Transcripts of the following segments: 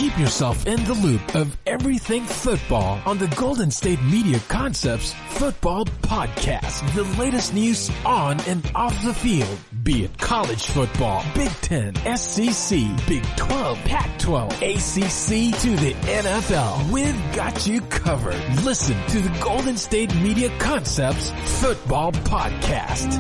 Keep yourself in the loop of everything football on the Golden State Media Concepts Football Podcast. The latest news on and off the field, be it college football, Big Ten, SEC, Big 12, Pac-12, ACC to the NFL. We've got you covered. Listen to the Golden State Media Concepts Football Podcast.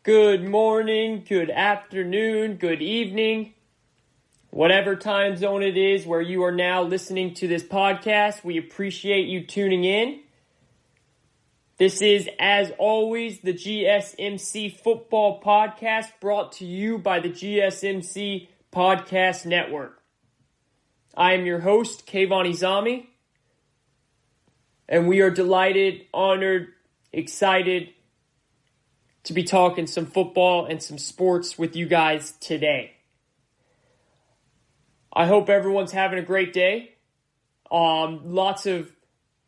Good morning, good afternoon, good evening, whatever time zone it is where you are now listening to this podcast. We appreciate you tuning in. This is, as always, the GSMC Football Podcast brought to you by the GSMC Podcast Network. I am your host, Kayvon, and we are delighted, honored, excited to be talking some football and some sports with you guys today. I hope everyone's having a great day. Lots of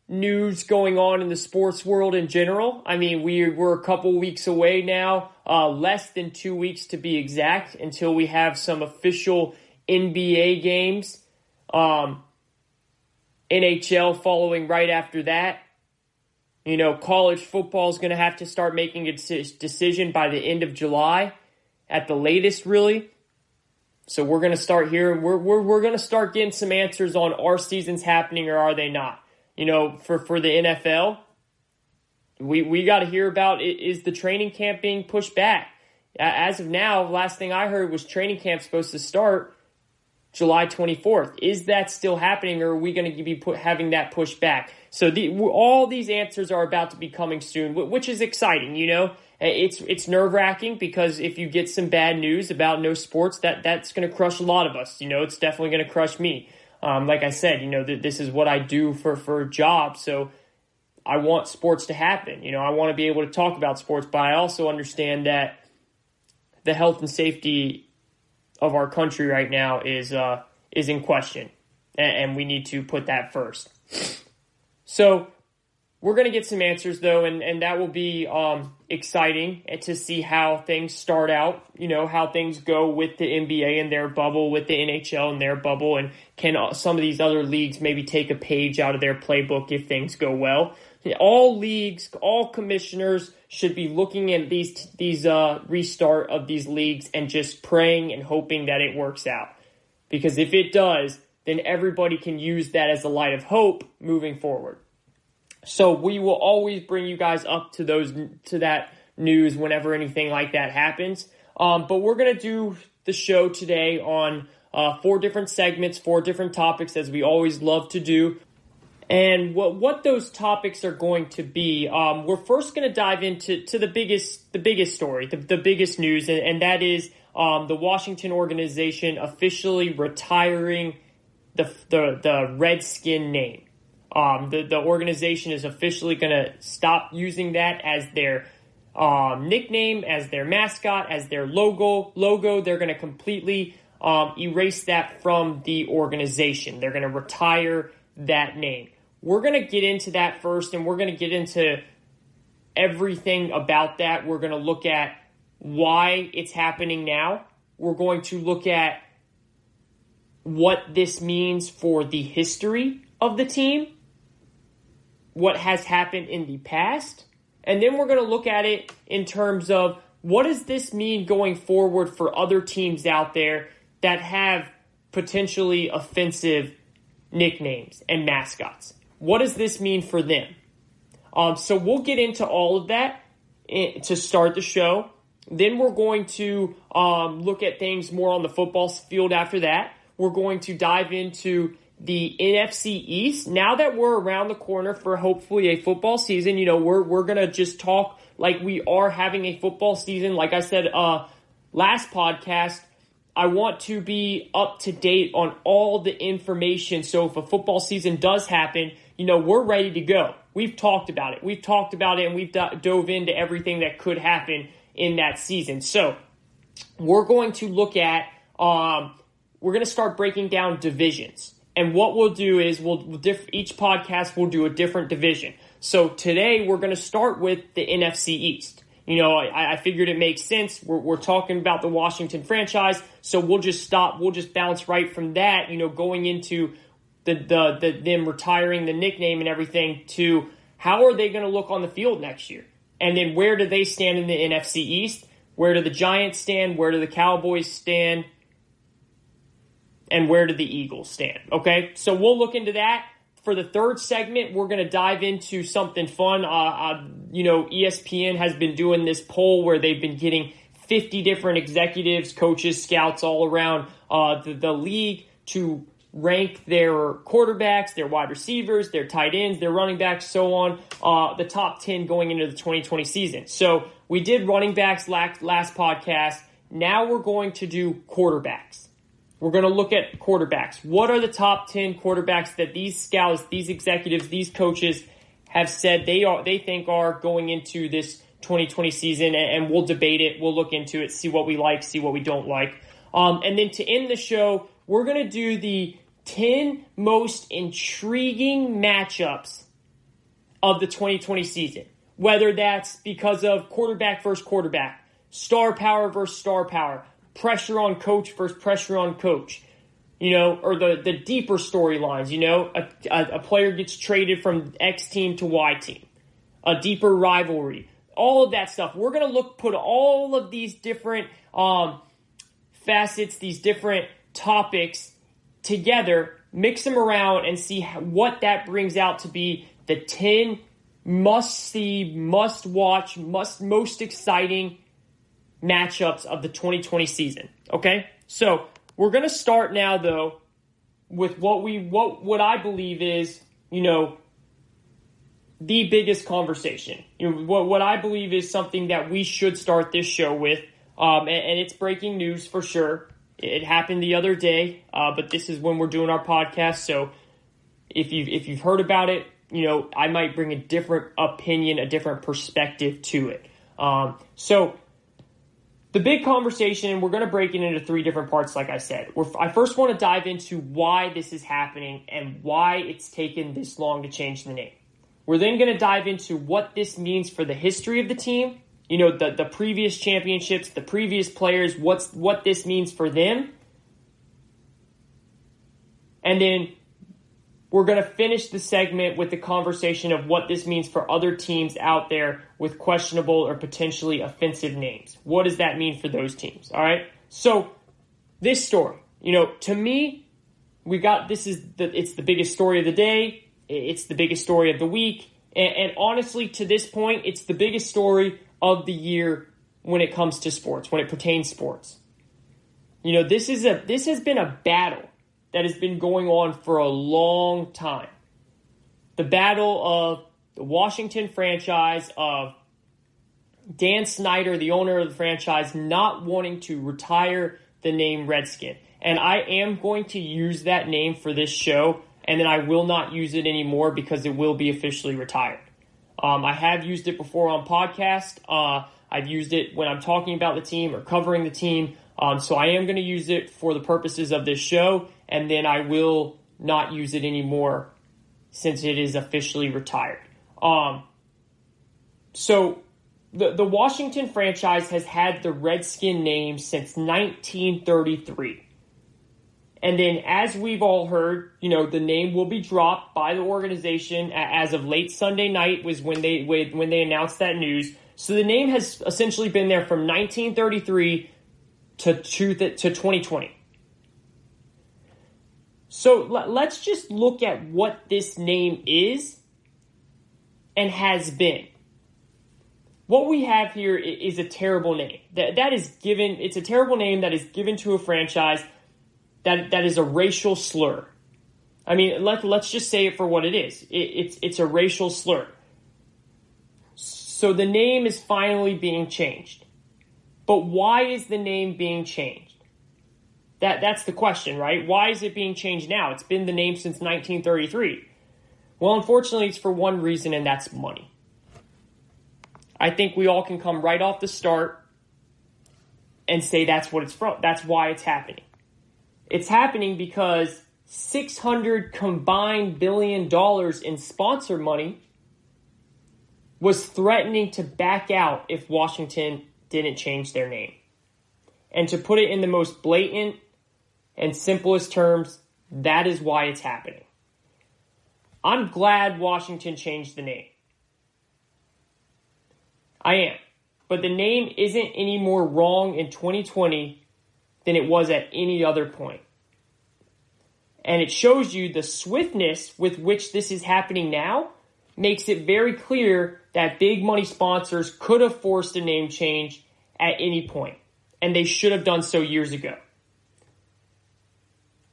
news going on in the sports world in general. I mean, we're a couple weeks away now, less than 2 weeks to be exact, until we have some official NBA games. NHL following right after that. You know, college football is going to have to start making a decision by the end of July at the latest, really. So we're going to start here, and we're going to start getting some answers on, are seasons happening or are they not? You know, for the NFL, we got to hear about, is the training camp being pushed back? As of now, last thing I heard was training camp supposed to start July 24th. Is that still happening, or are we going to be having that pushed back? So all these answers are about to be coming soon, which is exciting, you know. It's nerve-wracking because if you get some bad news about no sports, that's going to crush a lot of us. You know, it's definitely going to crush me. Like I said, you know, this is what I do for a job, so I want sports to happen. You know, I want to be able to talk about sports, but I also understand that the health and safety of our country right now is in question, and we need to put that first. So we're going to get some answers, though, and that will be exciting to see how things start out, you know, how things go with the NBA and their bubble, with the NHL and their bubble, and can some of these other leagues maybe take a page out of their playbook if things go well. All leagues, all commissioners should be looking at these restart of these leagues and just praying and hoping that it works out. Because if it does, then everybody can use that as a light of hope moving forward. So we will always bring you guys up to that news whenever anything like that happens. But we're going to do the show today on 4 different segments, 4 different topics, as we always love to do. And what those topics are going to be, we're first going to dive into the biggest story, the biggest news, and that is the Washington organization officially retiring the Redskin name. The organization is officially going to stop using that as their nickname, as their mascot, as their logo. They're going to completely erase that from the organization. They're going to retire that name. We're going to get into that first, and we're going to get into everything about that. We're going to look at why it's happening now. We're going to look at what this means for the history of the team, what has happened in the past, and then we're going to look at it in terms of what does this mean going forward for other teams out there that have potentially offensive nicknames and mascots. What does this mean for them? So we'll get into all of that to start the show. Then we're going to look at things more on the football field after that. We're going to dive into the NFC East. Now that we're around the corner for hopefully a football season, we're going to just talk like we are having a football season. Like I said, last podcast, I want to be up to date on all the information. So if a football season does happen, we're ready to go. We've talked about it. And we've dove into everything that could happen in that season. So we're going to look at, we're going to start breaking down divisions. And what we'll do is each podcast will do a different division. So today we're going to start with the NFC East. I figured it makes sense. We're talking about the Washington franchise, so we'll just bounce right from that, going into them retiring the nickname and everything to how are they going to look on the field next year? And then where do they stand in the NFC East? Where do the Giants stand? Where do the Cowboys stand? And where do the Eagles stand? Okay, so we'll look into that. For the third segment, we're going to dive into something fun. ESPN has been doing this poll where they've been getting 50 different executives, coaches, scouts all around the league to rank their quarterbacks, their wide receivers, their tight ends, their running backs, so on, the top 10 going into the 2020 season. So we did running backs last podcast. Now we're going to do quarterbacks. We're going to look at quarterbacks. What are the top 10 quarterbacks that these scouts, these executives, these coaches have said they think are going into this 2020 season, and we'll debate it. We'll look into it, see what we like, see what we don't like. And then to end the show, we're going to do the 10 most intriguing matchups of the 2020 season, whether that's because of quarterback versus quarterback, star power versus star power, pressure on coach versus pressure on coach, or the deeper storylines, a player gets traded from X team to Y team, a deeper rivalry, all of that stuff. We're going to put all of these different facets, these different topics together, mix them around, and see what that brings out to be the 10 must-see, must-watch, most exciting matchups of the 2020 season. Okay, so we're going to start now though with what I believe is the biggest conversation. What I believe is something that we should start this show with, and it's breaking news for sure. It happened the other day, but this is when we're doing our podcast. So if you've heard about it, I might bring a different opinion, a different perspective to it. So the big conversation, and we're going to break it into 3 different parts, like I said. I first want to dive into why this is happening and why it's taken this long to change the name. We're then going to dive into what this means for the history of the team, the previous championships, the previous players, what this means for them. And then we're going to finish the segment with the conversation of what this means for other teams out there with questionable or potentially offensive names. What does that mean for those teams? All right. So this story, to me, it's the biggest story of the day. It's the biggest story of the week. And honestly, to this point, it's the biggest story of the year when it comes to sports, when it pertains to sports. This has been a battle that has been going on for a long time. The battle of the Washington franchise, of Dan Snyder, the owner of the franchise, not wanting to retire the name Redskin. And I am going to use that name for this show, and then I will not use it anymore because it will be officially retired. I have used it before on podcast. I've used it when I'm talking about the team or covering the team. So I am going to use it for the purposes of this show, and then I will not use it anymore since it is officially retired. So the Washington franchise has had the Redskin name since 1933. And then, as we've all heard, the name will be dropped by the organization as of late Sunday night was when they announced that news. So the name has essentially been there from 1933 to 2020. So let's just look at what this name is and has been. What we have here is a terrible name. It's a terrible name that is given to a franchise that is a racial slur. I mean, let's just say it for what it is. It's a racial slur. So the name is finally being changed. But why is the name being changed? That's the question, right? Why is it being changed now? It's been the name since 1933. Well, unfortunately, it's for one reason, and that's money. I think we all can come right off the start and say that's what it's from. That's why it's happening. It's happening because $600 combined billion in sponsor money was threatening to back out if Washington didn't change their name. And to put it in the most blatant and simplest terms, that is why it's happening. I'm glad Washington changed the name. I am. But the name isn't any more wrong in 2020 than it was at any other point. And it shows you the swiftness with which this is happening now makes it very clear that big money sponsors could have forced a name change at any point. And they should have done so years ago.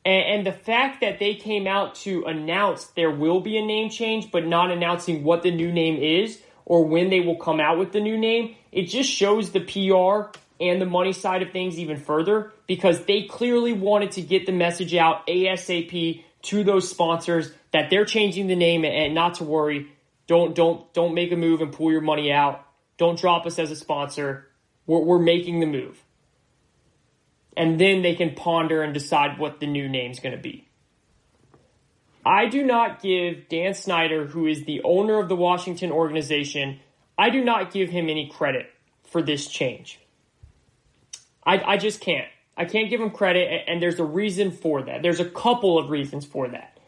And the fact that they came out to announce there will be a name change, but not announcing what the new name is or when they will come out with the new name, it just shows the PR and the money side of things even further, because they clearly wanted to get the message out ASAP to those sponsors that they're changing the name and not to worry. Don't make a move and pull your money out. Don't drop us as a sponsor. We're making the move. And then they can ponder and decide what the new name's going to be. I do not give Dan Snyder, who is the owner of the Washington organization, I do not give him any credit for this change. I just can't. I can't give him credit, and there's a reason for that. There's a couple of reasons for that.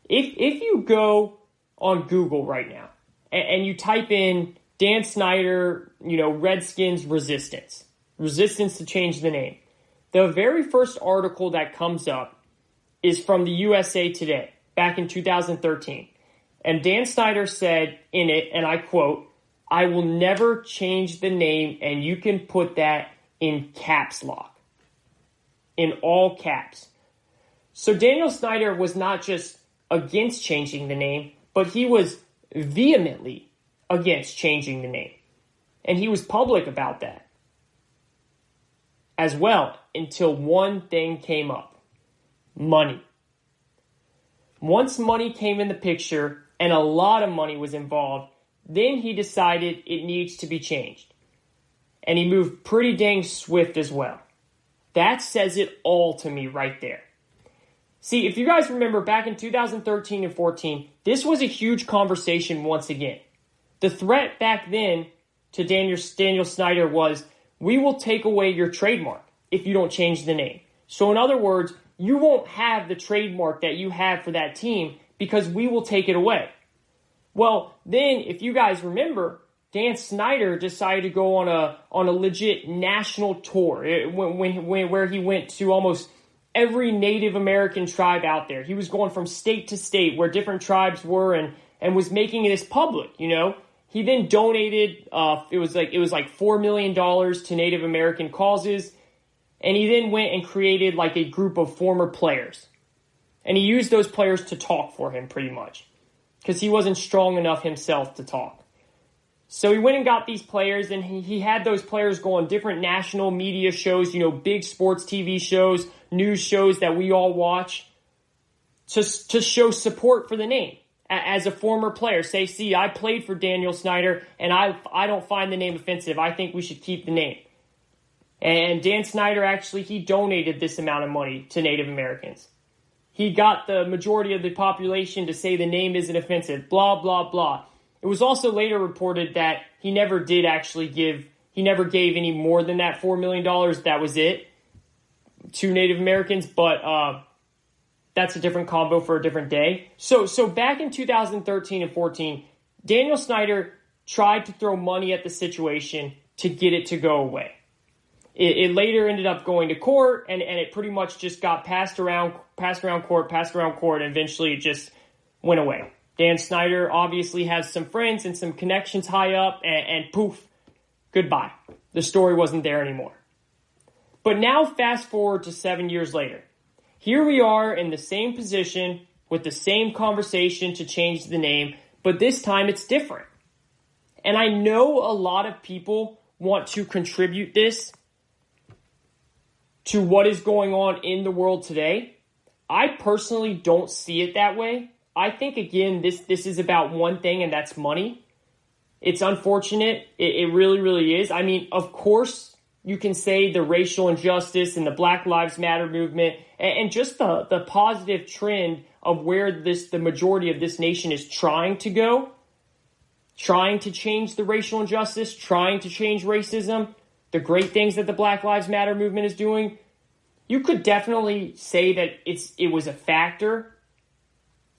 If you go on Google right now and you type in Dan Snyder, Redskins resistance to change the name, the very first article that comes up is from the USA Today back in 2013. And Dan Snyder said in it, and I quote, "I will never change the name," and you can put that in caps lock, in all caps. So Daniel Snyder was not just against changing the name, but he was vehemently against changing the name. And he was public about that as well, until one thing came up: money. Once money came in the picture, and a lot of money was involved, then he decided it needs to be changed. And he moved pretty dang swift as well. That says it all to me right there. See, if you guys remember back in 2013 and 14, this was a huge conversation once again. The threat back then to Daniel Snyder was, we will take away your trademark if you don't change the name. So in other words, you won't have the trademark that you have for that team because we will take it away. Well, then if you guys remember, Dan Snyder decided to go on a legit national tour where he went to almost every Native American tribe out there. He was going from state to state where different tribes were and was making this public, He then donated, it was like $4 million to Native American causes. And he then went and created like a group of former players. And he used those players to talk for him pretty much, because he wasn't strong enough himself to talk. So he went and got these players, and he had those players go on different national media shows, big sports TV shows, news shows that we all watch, to show support for the name. As a former player, say, see, I played for Daniel Snyder, and I don't find the name offensive. I think we should keep the name. And Dan Snyder, actually, he donated this amount of money to Native Americans. He got the majority of the population to say the name isn't offensive, blah, blah, blah. It was also later reported that he never gave any more than that $4 million. That was it to Native Americans, but that's a different combo for a different day. So back in 2013 and 14, Daniel Snyder tried to throw money at the situation to get it to go away. It later ended up going to court, and it pretty much just got passed around court, and eventually it just went away. Dan Snyder obviously has some friends and some connections high up, and poof, goodbye. The story wasn't there anymore. But now fast forward to 7 years later. Here we are in the same position with the same conversation to change the name, but this time it's different. And I know a lot of people want to contribute this to what is going on in the world today. I personally don't see it that way. I think, again, this is about one thing, and that's money. It's unfortunate. It really, really is. I mean, of course, you can say the racial injustice and the Black Lives Matter movement and just the positive trend of where the majority of this nation is trying to go, trying to change the racial injustice, trying to change racism, the great things that the Black Lives Matter movement is doing. You could definitely say that it was a factor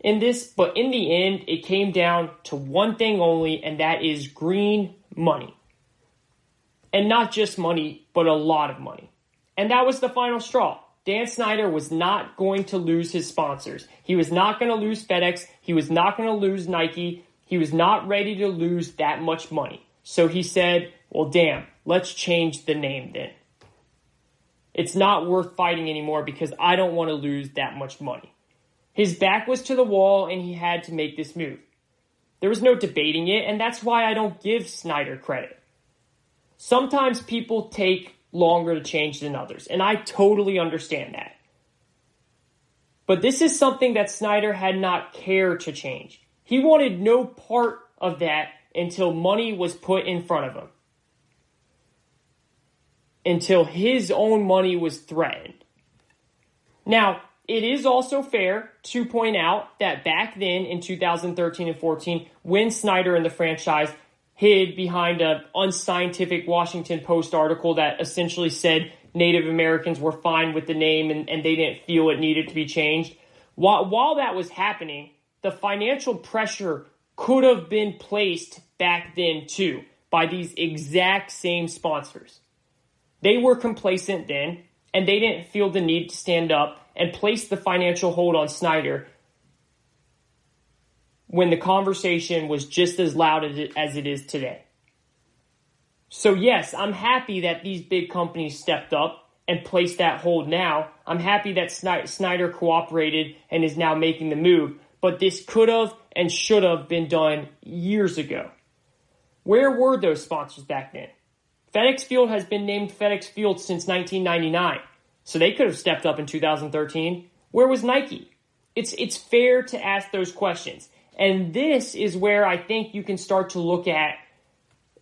in this, but in the end, it came down to one thing only, and that is green money. And not just money, but a lot of money. And that was the final straw. Dan Snyder was not going to lose his sponsors. He was not going to lose FedEx. He was not going to lose Nike. He was not ready to lose that much money. So he said, well, damn, let's change the name then. It's not worth fighting anymore because I don't want to lose that much money. His back was to the wall and he had to make this move. There was no debating it, and that's why I don't give Snyder credit. Sometimes people take longer to change than others, and I totally understand that. But this is something that Snyder had not cared to change. He wanted no part of that until money was put in front of him. Until his own money was threatened. Now, it is also fair to point out that back then in 2013 and 14, when Snyder and the franchise hid behind an unscientific Washington Post article that essentially said Native Americans were fine with the name and they didn't feel it needed to be changed. While that was happening, the financial pressure could have been placed back then too by these exact same sponsors. They were complacent then, and they didn't feel the need to stand up and place the financial hold on Snyder when the conversation was just as loud as it is today. So yes, I'm happy that these big companies stepped up and placed that hold now. I'm happy that Snyder cooperated and is now making the move, but this could have and should have been done years ago. Where were those sponsors back then? FedEx Field has been named FedEx Field since 1999. So they could have stepped up in 2013. Where was Nike? It's fair to ask those questions. And this is where I think you can start to look at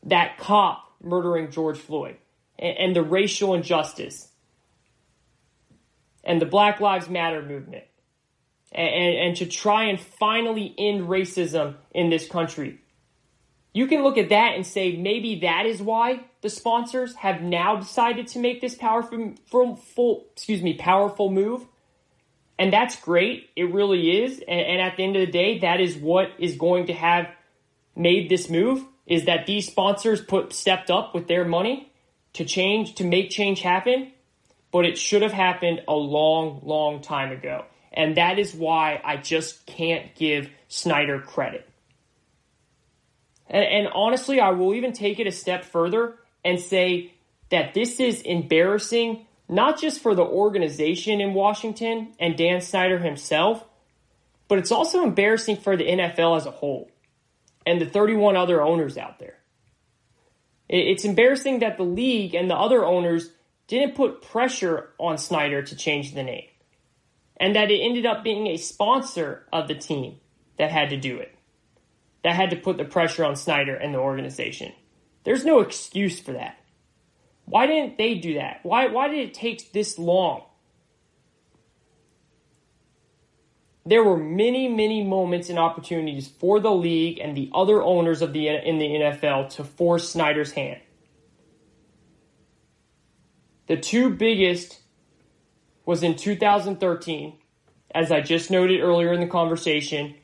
that cop murdering George Floyd and the racial injustice and the Black Lives Matter movement and to try and finally end racism in this country. You can look at that and say maybe that is why the sponsors have now decided to make this powerful move. And that's great. It really is. And at the end of the day, that is what is going to have made this move, is that these sponsors stepped up with their money to make change happen. But it should have happened a long, long time ago. And that is why I just can't give Snyder credit. And honestly, I will even take it a step further and say that this is embarrassing, not just for the organization in Washington and Dan Snyder himself, but it's also embarrassing for the NFL as a whole and the 31 other owners out there. It's embarrassing that the league and the other owners didn't put pressure on Snyder to change the name, and that it ended up being a sponsor of the team that had to do it. That had to put the pressure on Snyder and the organization. There's no excuse for that. Why didn't they do that? Why did it take this long? There were many, many moments and opportunities for the league and the other owners in the NFL to force Snyder's hand. The two biggest was in 2013, as I just noted earlier in the conversation,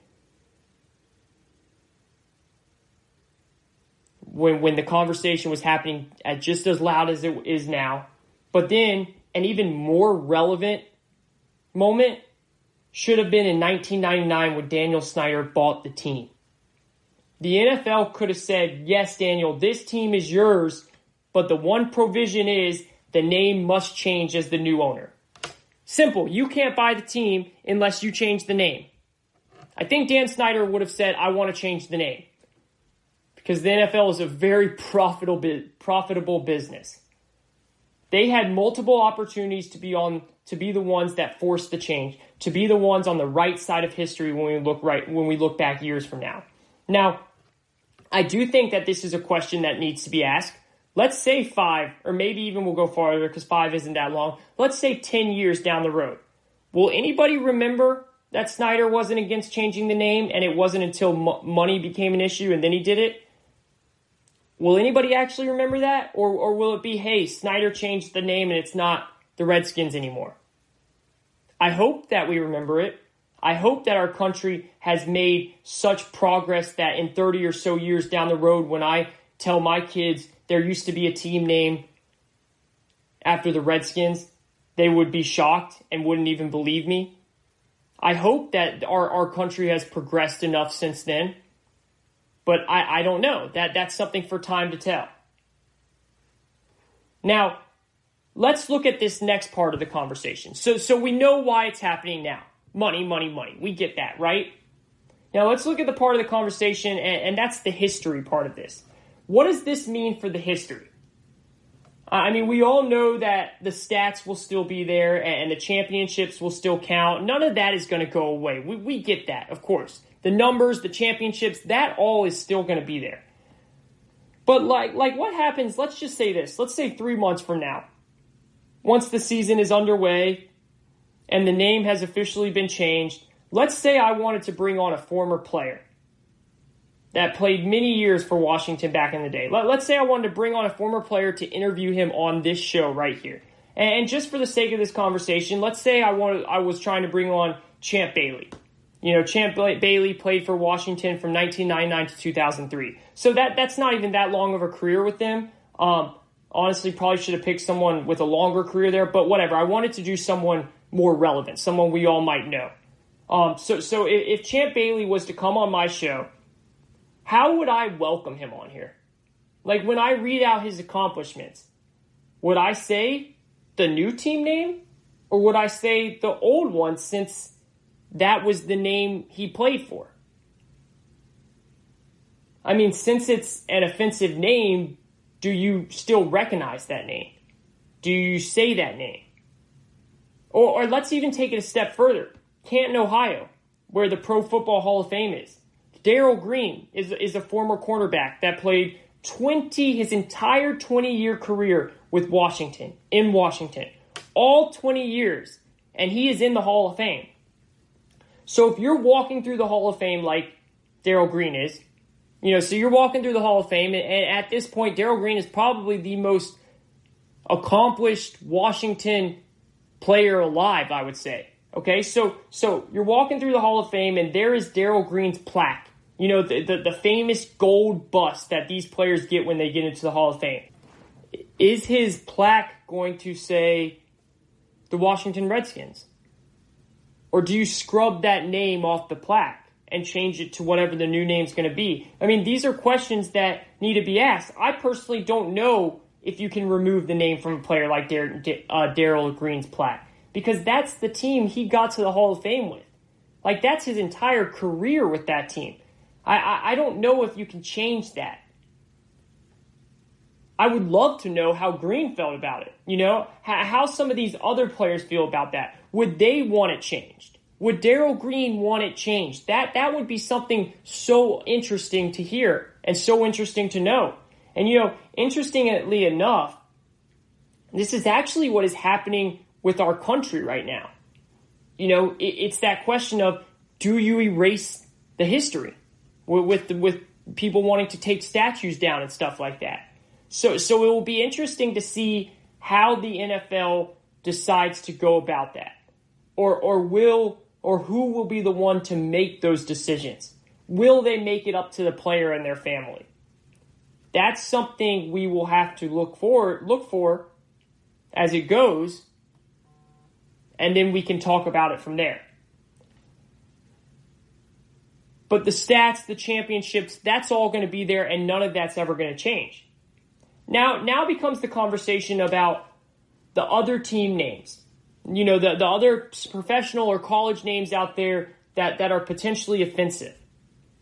when the conversation was happening at just as loud as it is now. But then an even more relevant moment should have been in 1999 when Daniel Snyder bought the team. The NFL could have said, yes, Daniel, this team is yours, but the one provision is the name must change as the new owner. Simple. You can't buy the team unless you change the name. I think Dan Snyder would have said, I want to change the name. Because the NFL is a very profitable business. They had multiple opportunities to be the ones that forced the change, to be the ones on the right side of history when we look back years from now. Now, I do think that this is a question that needs to be asked. Let's say 5, or maybe even we'll go farther because 5 isn't that long. Let's say 10 years down the road. Will anybody remember that Snyder wasn't against changing the name and it wasn't until money became an issue and then he did it? Will anybody actually remember that? Or will it be, hey, Snyder changed the name and it's not the Redskins anymore? I hope that we remember it. I hope that our country has made such progress that in 30 or so years down the road, when I tell my kids there used to be a team named after the Redskins, they would be shocked and wouldn't even believe me. I hope that our country has progressed enough since then. But I don't know. That's something for time to tell. Now, let's look at this next part of the conversation. So we know why it's happening now. Money, money, money. We get that, right? Now let's look at the part of the conversation, and that's the history part of this. What does this mean for the history? I mean, we all know that the stats will still be there and the championships will still count. None of that is going to go away. We get that, of course. The numbers, the championships, that all is still going to be there. But like what happens, let's just say this. Let's say 3 months from now, once the season is underway and the name has officially been changed, let's say I wanted to bring on a former player that played many years for Washington back in the day. Let's say I wanted to bring on a former player to interview him on this show right here. And just for the sake of this conversation, let's say I was trying to bring on Champ Bailey. You know, Champ Bailey played for Washington from 1999 to 2003. So that's not even that long of a career with them. Honestly, probably should have picked someone with a longer career there, but whatever. I wanted to do someone more relevant, someone we all might know. So if Champ Bailey was to come on my show, how would I welcome him on here? Like, when I read out his accomplishments, would I say the new team name? Or would I say the old one, since that was the name he played for? I mean, since it's an offensive name, do you still recognize that name? Do you say that name? Or let's even take it a step further. Canton, Ohio, where the Pro Football Hall of Fame is. Darrell Green is a former cornerback that played his entire 20-year career with Washington, in Washington. All 20 years, and he is in the Hall of Fame. So if you're walking through the Hall of Fame like Darrell Green is, so you're walking through the Hall of Fame, and at this point, Darrell Green is probably the most accomplished Washington player alive, I would say. Okay, so you're walking through the Hall of Fame, and there is Darrell Green's plaque. The famous gold bust that these players get when they get into the Hall of Fame. Is his plaque going to say the Washington Redskins? Or do you scrub that name off the plaque and change it to whatever the new name's going to be? I mean, these are questions that need to be asked. I personally don't know if you can remove the name from a player like Darrell Green's plaque, because that's the team he got to the Hall of Fame with. Like, that's his entire career with that team. I don't know if you can change that. I would love to know how Green felt about it. How some of these other players feel about that. Would they want it changed? Would Darrell Green want it changed? That would be something so interesting to hear and so interesting to know. And, interestingly enough, this is actually what is happening with our country right now. It's that question of, do you erase the history with people wanting to take statues down and stuff like that? So it will be interesting to see how the NFL decides to go about that, or who will be the one to make those decisions. Will they make it up to the player and their family? That's something we will have to look for as it goes, and then we can talk about it from there. But the stats, the championships, that's all going to be there, and none of that's ever going to change. Now becomes the conversation about the other team names. The other professional or college names out there that are potentially offensive.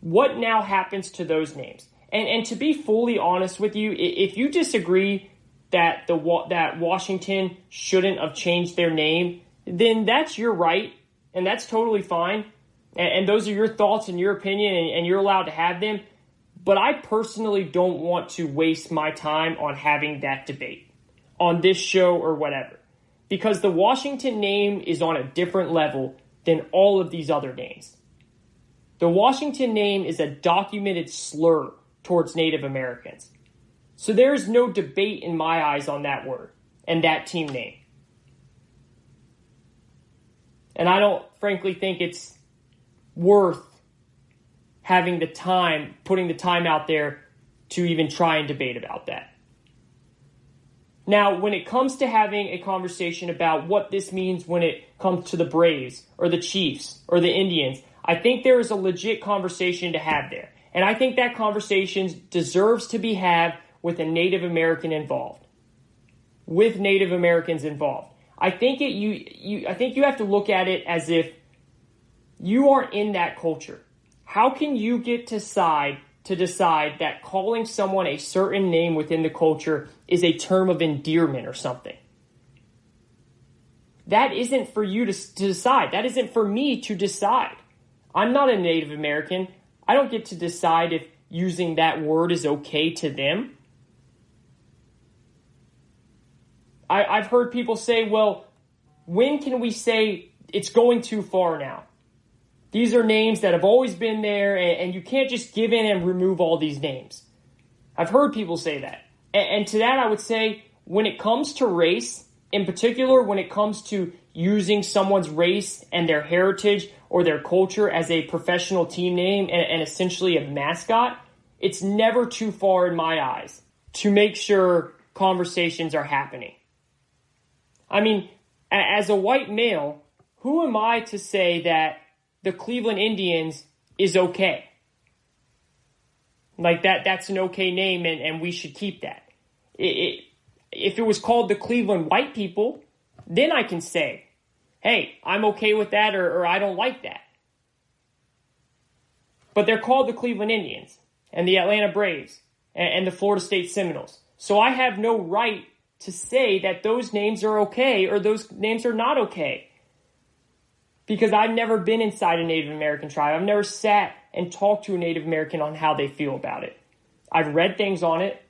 What now happens to those names? And to be fully honest with you, if you disagree that that Washington shouldn't have changed their name, then that's your right, and that's totally fine. And those are your thoughts and your opinion, and you're allowed to have them. But I personally don't want to waste my time on having that debate on this show or whatever, because the Washington name is on a different level than all of these other names. The Washington name is a documented slur towards Native Americans. So there's no debate in my eyes on that word and that team name. And I don't frankly think it's worth having the time, putting the time out there to even try and debate about that. Now, when it comes to having a conversation about what this means when it comes to the Braves or the Chiefs or the Indians, I think there is a legit conversation to have there. And I think that conversation deserves to be had with a Native American involved, with Native Americans involved. I think you have to look at it as if you are in that culture. How can you get to decide that calling someone a certain name within the culture is a term of endearment or something? That isn't for you to decide. That isn't for me to decide. I'm not a Native American. I don't get to decide if using that word is okay to them. I've heard people say, well, when can we say it's going too far now? These are names that have always been there, and you can't just give in and remove all these names. I've heard people say that. And to that, I would say, when it comes to race, in particular, when it comes to using someone's race and their heritage or their culture as a professional team name and essentially a mascot, it's never too far in my eyes to make sure conversations are happening. I mean, as a white male, who am I to say that the Cleveland Indians is okay? Like that's an okay name and we should keep that. If it was called the Cleveland White People, then I can say, hey, I'm okay with that or I don't like that. But they're called the Cleveland Indians and the Atlanta Braves and the Florida State Seminoles. So I have no right to say that those names are okay or those names are not okay. Because I've never been inside a Native American tribe. I've never sat and talked to a Native American on how they feel about it. I've read things on it,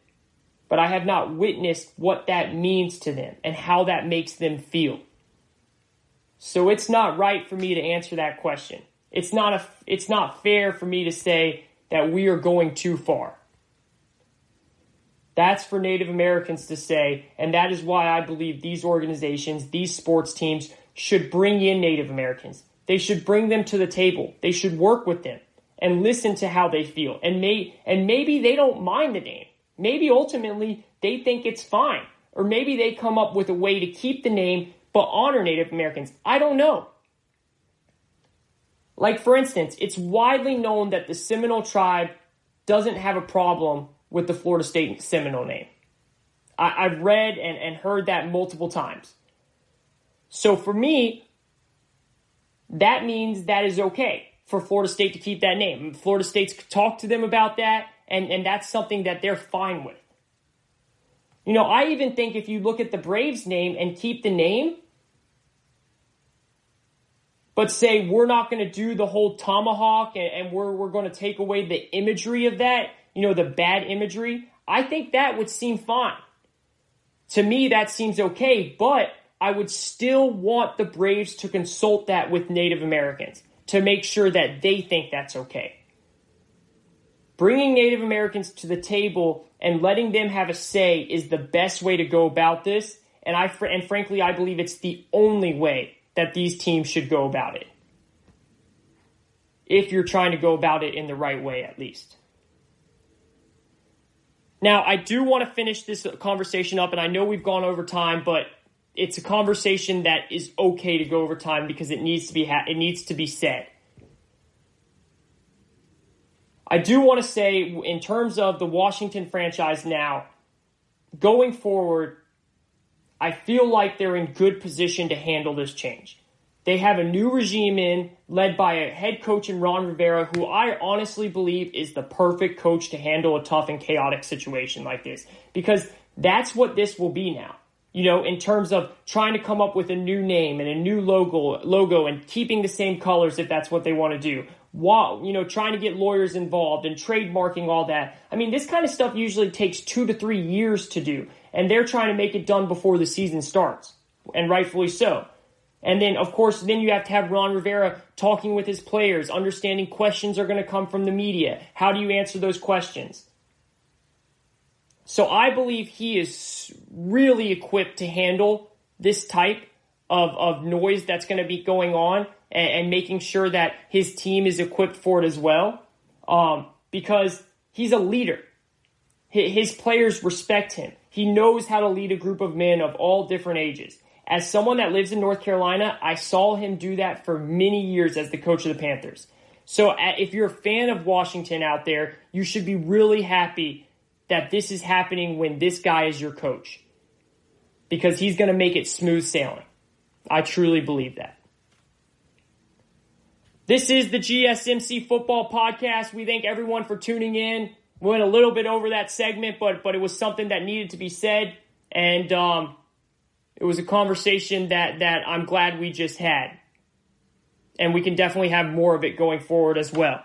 but I have not witnessed what that means to them and how that makes them feel. So it's not right for me to answer that question. It's not fair for me to say that we are going too far. That's for Native Americans to say, and that is why I believe these organizations, these sports teams, should bring in Native Americans. They should bring them to the table. They should work with them and listen to how they feel. And maybe they don't mind the name. Maybe ultimately they think it's fine. Or maybe they come up with a way to keep the name but honor Native Americans. I don't know. Like, for instance, it's widely known that the Seminole tribe doesn't have a problem with the Florida State Seminole name. I've read and heard that multiple times. So for me, that means that is okay for Florida State to keep that name. Florida State's talked to them about that, and that's something that they're fine with. You know, I even think if you look at the Braves name and keep the name, but say we're not going to do the whole tomahawk and we're going to take away the imagery of that, you know, the bad imagery, I think that would seem fine. To me, that seems okay, but I would still want the Braves to consult that with Native Americans to make sure that they think that's okay. Bringing Native Americans to the table and letting them have a say is the best way to go about this, and frankly, I believe it's the only way that these teams should go about it. If you're trying to go about it in the right way, at least. Now, I do want to finish this conversation up, and I know we've gone over time, but it's a conversation that is okay to go over time because it needs to be said. I do want to say, in terms of the Washington franchise now, going forward, I feel like they're in good position to handle this change. They have a new regime led by a head coach in Ron Rivera, who I honestly believe is the perfect coach to handle a tough and chaotic situation like this. Because that's what this will be now. In terms of trying to come up with a new name and a new logo and keeping the same colors if that's what they want to do. While, trying to get lawyers involved and trademarking all that. I mean, this kind of stuff usually takes 2 to 3 years to do. And they're trying to make it done before the season starts. And rightfully so. And then, of course, you have to have Ron Rivera talking with his players, understanding questions are going to come from the media. How do you answer those questions? So I believe he is really equipped to handle this type of noise that's going to be going on and making sure that his team is equipped for it as well, because he's a leader. His players respect him. He knows how to lead a group of men of all different ages. As someone that lives in North Carolina, I saw him do that for many years as the coach of the Panthers. So if you're a fan of Washington out there, you should be really happy that this is happening when this guy is your coach, because he's going to make it smooth sailing. I truly believe that. This is the GSMC Football Podcast. We thank everyone for tuning in. We went a little bit over that segment, but it was something that needed to be said, and it was a conversation that I'm glad we just had. And we can definitely have more of it going forward as well.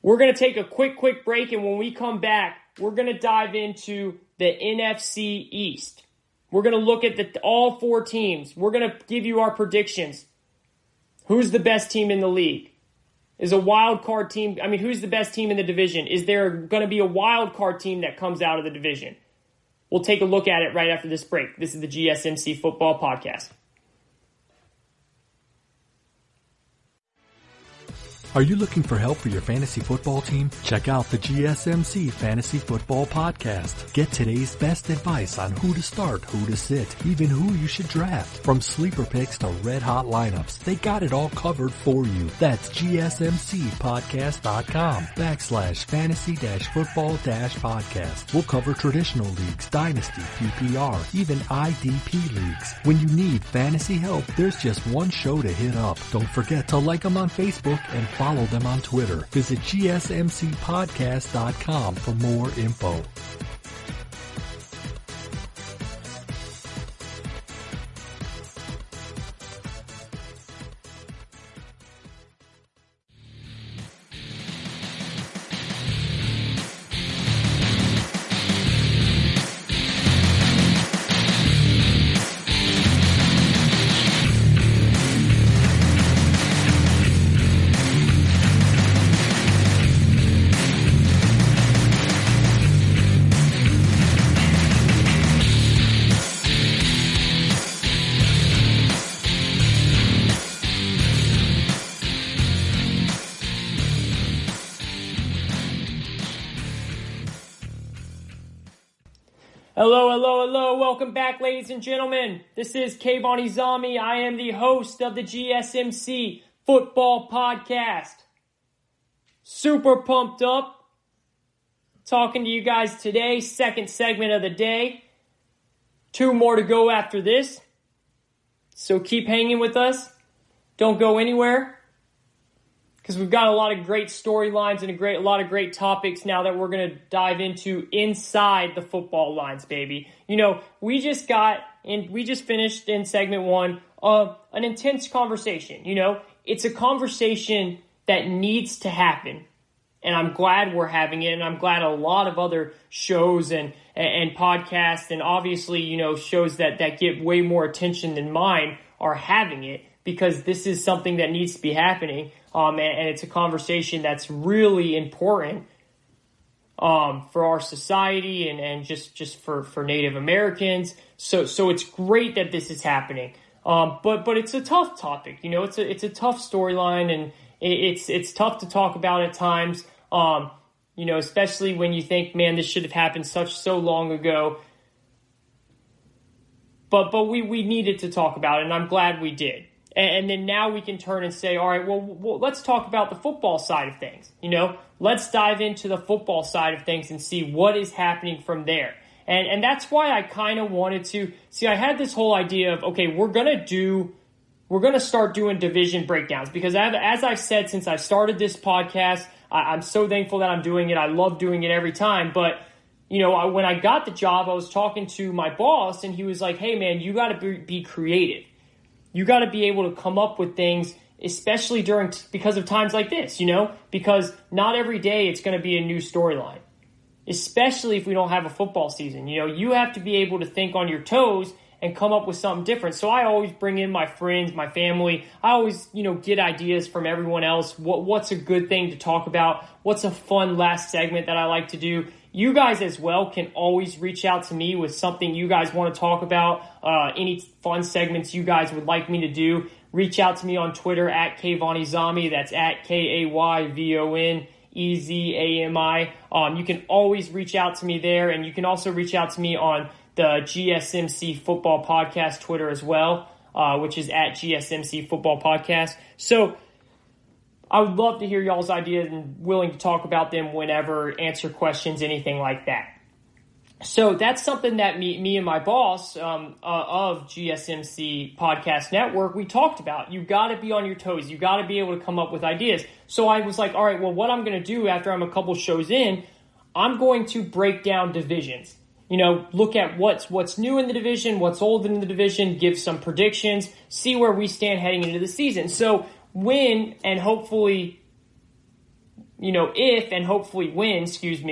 We're going to take a quick break, and when we come back, we're going to dive into the NFC East. We're going to look at all 4 teams. We're going to give you our predictions. Who's the best team in the league? Is a wild card team, who's the best team in the division? Is there going to be a wild card team that comes out of the division? We'll take a look at it right after this break. This is the GSMC Football Podcast. Are you looking for help for your fantasy football team? Check out the GSMC Fantasy Football Podcast. Get today's best advice on who to start, who to sit, even who you should draft. From sleeper picks to red hot lineups, they got it all covered for you. That's gsmcpodcast.com/fantasy-football-podcast. We'll cover traditional leagues, dynasty, PPR, even IDP leagues. When you need fantasy help, there's just one show to hit up. Don't forget to like them on Facebook and follow them on Twitter. Visit gsmcpodcast.com for more info. Hello. Welcome back, ladies and gentlemen. This is Kayvon Izami. I am the host of the GSMC Football Podcast. Super pumped up talking to you guys today. Second segment of the day. 2 more to go after this. So keep hanging with us. Don't go anywhere, because we've got a lot of great storylines and a lot of great topics now that we're going to dive into inside the football lines, baby. We just finished in segment 1 an intense conversation. It's a conversation that needs to happen, and I'm glad we're having it, and I'm glad a lot of other shows and podcasts and obviously, shows that get way more attention than mine are having it, because this is something that needs to be happening. And it's a conversation that's really important for our society and just for Native Americans. So it's great that this is happening. But it's a tough topic. It's a tough storyline, and it's tough to talk about at times. Especially when you think, man, this should have happened so long ago. But we needed to talk about it, and I'm glad we did. And then now we can turn and say, all right, well, let's talk about the football side of things. Let's dive into the football side of things and see what is happening from there. And that's why I kind of wanted to see. I had this whole idea of, okay, we're going to start doing division breakdowns, because as I've said since I started this podcast, I'm so thankful that I'm doing it. I love doing it every time. But, when I got the job, I was talking to my boss, and he was like, hey, man, you got to be creative. You got to be able to come up with things, especially because of times like this, because not every day it's going to be a new storyline, especially if we don't have a football season. You have to be able to think on your toes and come up with something different. So I always bring in my friends, my family. I always, get ideas from everyone else. What's a good thing to talk about? What's a fun last segment that I like to do? You guys as well can always reach out to me with something you guys want to talk about, any fun segments you guys would like me to do. Reach out to me on Twitter at Kayvon Izami. That's at KayvonEzami. You can always reach out to me there, and you can also reach out to me on the GSMC Football Podcast Twitter as well, which is at GSMC Football Podcast. So I would love to hear y'all's ideas and willing to talk about them whenever, answer questions, anything like that. So that's something that me and my boss of GSMC Podcast Network, we talked about. You got to be on your toes. You got to be able to come up with ideas. So I was like, all right, well, what I'm going to do after I'm a couple shows in, I'm going to break down divisions. Look at what's new in the division, what's old in the division, give some predictions, see where we stand heading into the season. So if and hopefully when,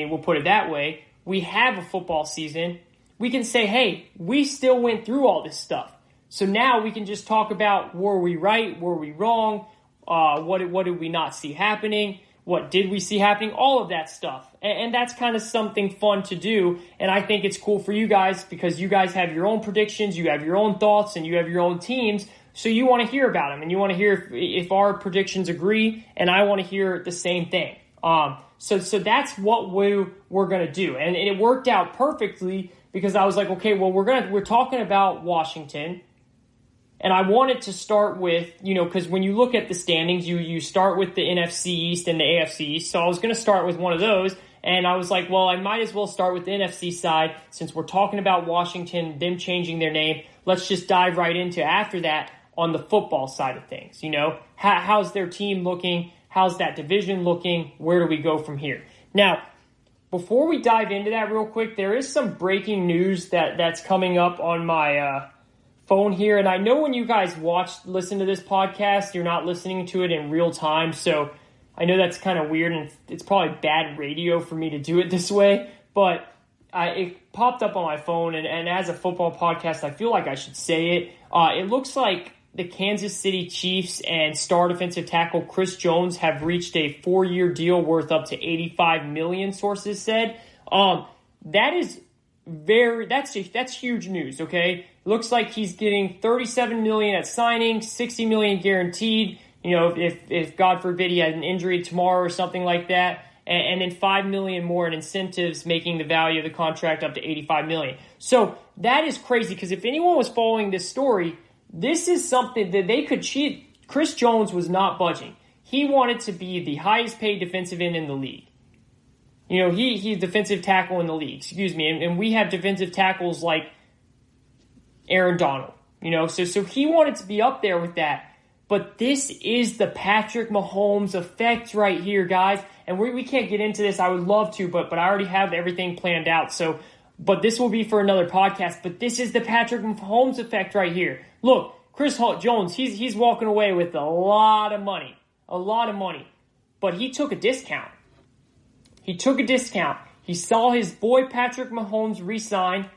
we'll put it that way, we have a football season, we can say, hey, we still went through all this stuff. So now we can just talk about, were we right, were we wrong, what did we not see happening, what did we see happening, all of that stuff. And that's kind of something fun to do, and I think it's cool for you guys because you guys have your own predictions, you have your own thoughts, and you have your own teams, so you want to hear about them, and you want to hear if our predictions agree, and I want to hear the same thing. So that's what we're going to do. And it worked out perfectly because I was like, okay, well, we're talking about Washington. And I wanted to start with, because when you look at the standings, you start with the NFC East and the AFC East. So I was going to start with one of those. And I was like, well, I might as well start with the NFC side since we're talking about Washington, them changing their name. Let's just dive right into after that on the football side of things. How's their team looking? How's that division looking? Where do we go from here? Now, before we dive into that real quick, there is some breaking news that's coming up on my phone here. And I know when you guys listen to this podcast, you're not listening to it in real time. So I know that's kind of weird, and it's probably bad radio for me to do it this way. But it popped up on my phone, and as a football podcast, I feel like I should say it. It looks like the Kansas City Chiefs and star defensive tackle Chris Jones have reached a 4-year deal worth up to $85 million, sources said. That's huge news, okay? Looks like he's getting $37 million at signing, $60 million guaranteed. If God forbid he had an injury tomorrow or something like that, and then $5 million more in incentives, making the value of the contract up to $85 million. So that is crazy, because if anyone was following this story, this is something that they could cheat. Chris Jones was not budging. He wanted to be the highest paid defensive end in the league. He's defensive tackle in the league, and we have defensive tackles like Aaron Donald, so he wanted to be up there with that. But this is the Patrick Mahomes effect right here, guys. And we can't get into this. I would love to, but I already have everything planned out. But this will be for another podcast. But this is the Patrick Mahomes effect right here. Look, Chris Jones, he's walking away with a lot of money. But he took a discount. He saw his boy Patrick Mahomes re-sign,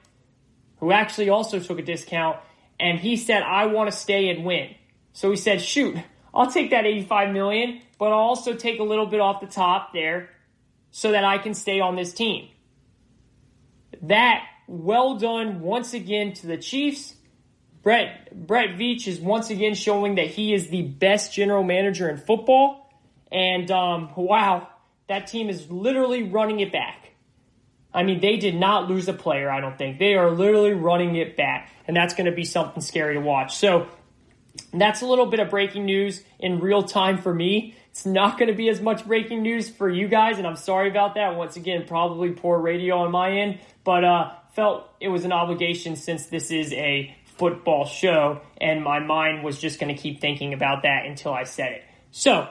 who actually also took a discount, and he said, I want to stay and win. So he said, shoot, I'll take that $85 million, but I'll also take a little bit off the top there so that I can stay on this team. That, well done once again to the Chiefs. Brett Veach is once again showing that he is the best general manager in football. And, wow, that team is literally running it back. I mean, they did not lose a player, I don't think. They are literally running it back. And that's going to be something scary to watch. So that's a little bit of breaking news in real time for me. It's not going to be as much breaking news for you guys, and I'm sorry about that. Once again, probably poor radio on my end. But felt it was an obligation since this is a football show, and my mind was just going to keep thinking about that until I said it. So,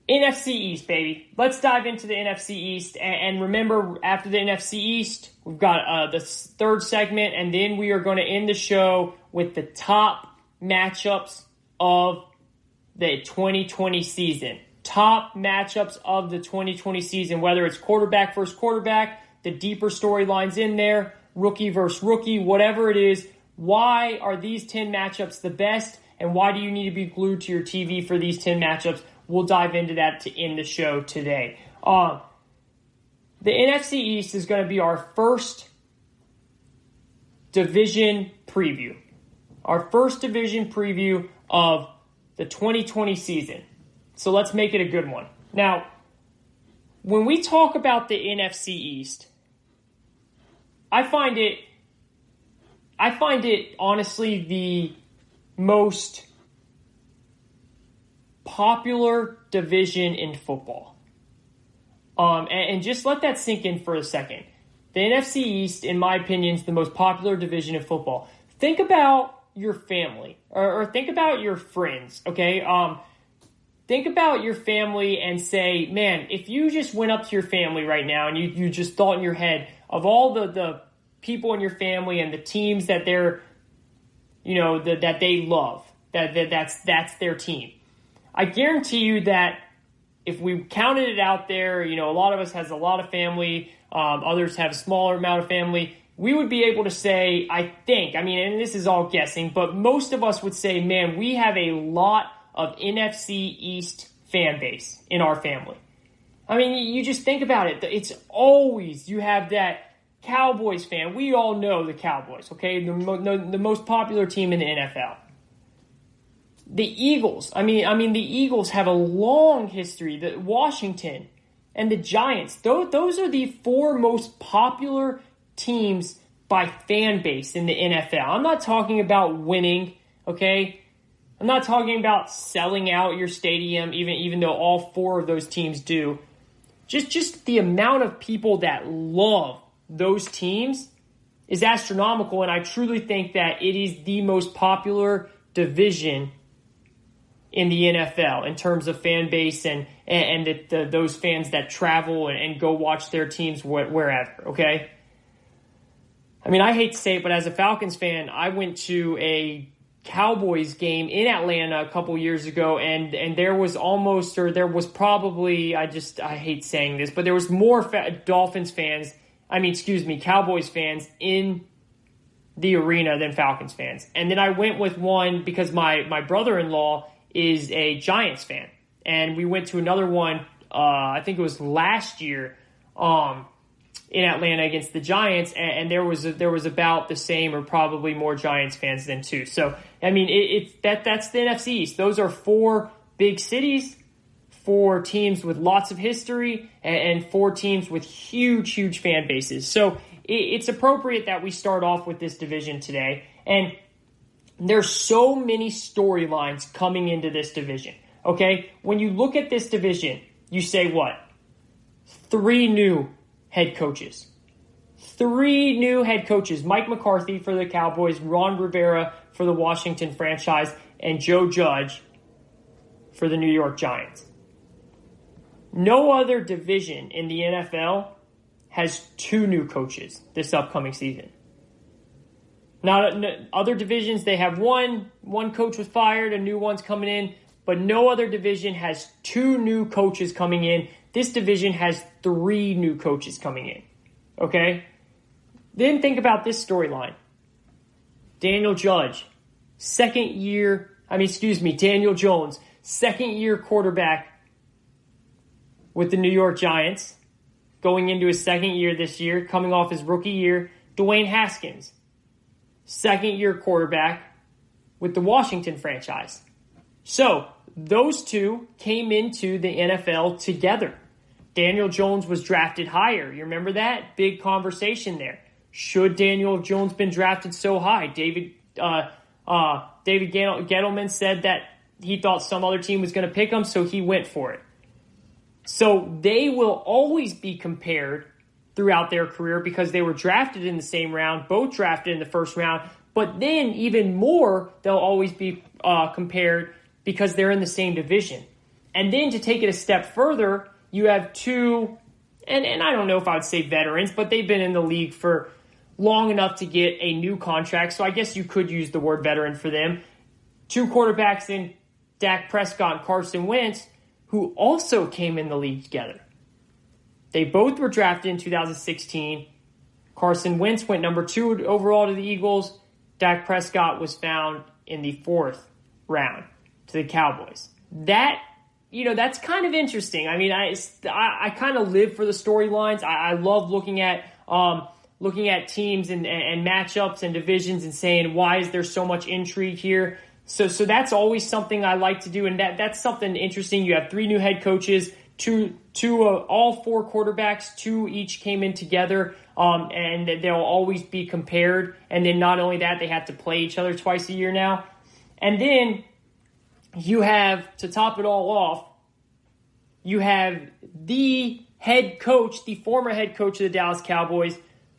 NFC East, baby. Let's dive into the NFC East. And remember, after the NFC East, we've got the third segment, and then we are going to end the show with the top matchups of the 2020 season. Top matchups of the 2020 season, whether it's quarterback versus quarterback, the deeper storylines in there, rookie versus rookie, whatever it is. Why are these 10 matchups the best, and why do you need to be glued to your TV for these 10 matchups? We'll dive into that to end the show today. The NFC East is going to be our first division preview. Our first division preview of the 2020 season. So let's make it a good one. Now, when we talk about the NFC East, I find it honestly the most popular division in football. And just let that sink in for a second. The NFC East, in my opinion, is the most popular division in football. Think about your family, or think about your friends, okay? Think about your family and say, man, if you just went up to your family right now and you just thought in your head of all the people in your family and the teams that they're, that they love, that's their team. I guarantee you that if we counted it out there, a lot of us has a lot of family, others have a smaller amount of family, we would be able to say, and this is all guessing, but most of us would say, man, we have a lot of NFC East fan base in our family. I mean, you just think about it. It's always, you have that Cowboys fan. We all know the Cowboys, okay? The most popular team in the NFL. The Eagles. The Eagles have a long history. The Washington and the Giants. Those are the four most popular teams by fan base in the NFL. I'm not talking about winning, okay? I'm not talking about selling out your stadium, even though all four of those teams do. Just the amount of people that love those teams is astronomical, and I truly think that it is the most popular division in the NFL in terms of fan base and those fans that travel and go watch their teams wherever, okay? I hate to say it, but as a Falcons fan, I went to a Cowboys game in Atlanta a couple years ago, and there was probably, I hate saying this, but there was more Cowboys fans in the arena than Falcons fans. And then I went with one because my brother-in-law is a Giants fan, and we went to another one, I think it was last year, in Atlanta against the Giants, and there was about the same or probably more Giants fans than two. So that's the NFC East. Those are four big cities, four teams with lots of history, and four teams with huge fan bases. So it's appropriate that we start off with this division today, and there's so many storylines coming into this division. Okay, when you look at this division, you say what? 3 new head coaches. 3 new head coaches. Mike McCarthy for the Cowboys, Ron Rivera for the Washington franchise, and Joe Judge for the New York Giants. No other division in the NFL has 2 new coaches this upcoming season. Now, other divisions, they have one coach was fired, a new one's coming in, but no other division has 2 new coaches coming in. This division has 3 new coaches coming in, okay? Then think about this storyline. Daniel Jones, second year quarterback with the New York Giants, going into his second year this year, coming off his rookie year. Dwayne Haskins, second year quarterback with the Washington franchise. So, those 2 came into the NFL together. Daniel Jones was drafted higher. You remember that? Big conversation there. Should Daniel Jones been drafted so high? David Gettleman said that he thought some other team was going to pick him, so he went for it. So they will always be compared throughout their career because they were drafted in the same round, both drafted in the first round. But then even more, they'll always be compared because they're in the same division. And then to take it a step further, you have two, and I don't know if I would say veterans, but they've been in the league for long enough to get a new contract. So I guess you could use the word veteran for them. Two quarterbacks in Dak Prescott and Carson Wentz, who also came in the league together. They both were drafted in 2016. Carson Wentz went number 2 overall to the Eagles. Dak Prescott was found in the 4th round to the Cowboys. That's kind of interesting. I mean, I kind of live for the storylines. I love looking at teams and matchups and divisions and saying, why is there so much intrigue here? So that's always something I like to do, and that's something interesting. You have 3 new head coaches, all 4 quarterbacks, 2 each came in together, and they'll always be compared. And then not only that, they have to play each other twice a year now. And then you have, to top it all off, you have the head coach, the former head coach of the Dallas Cowboys,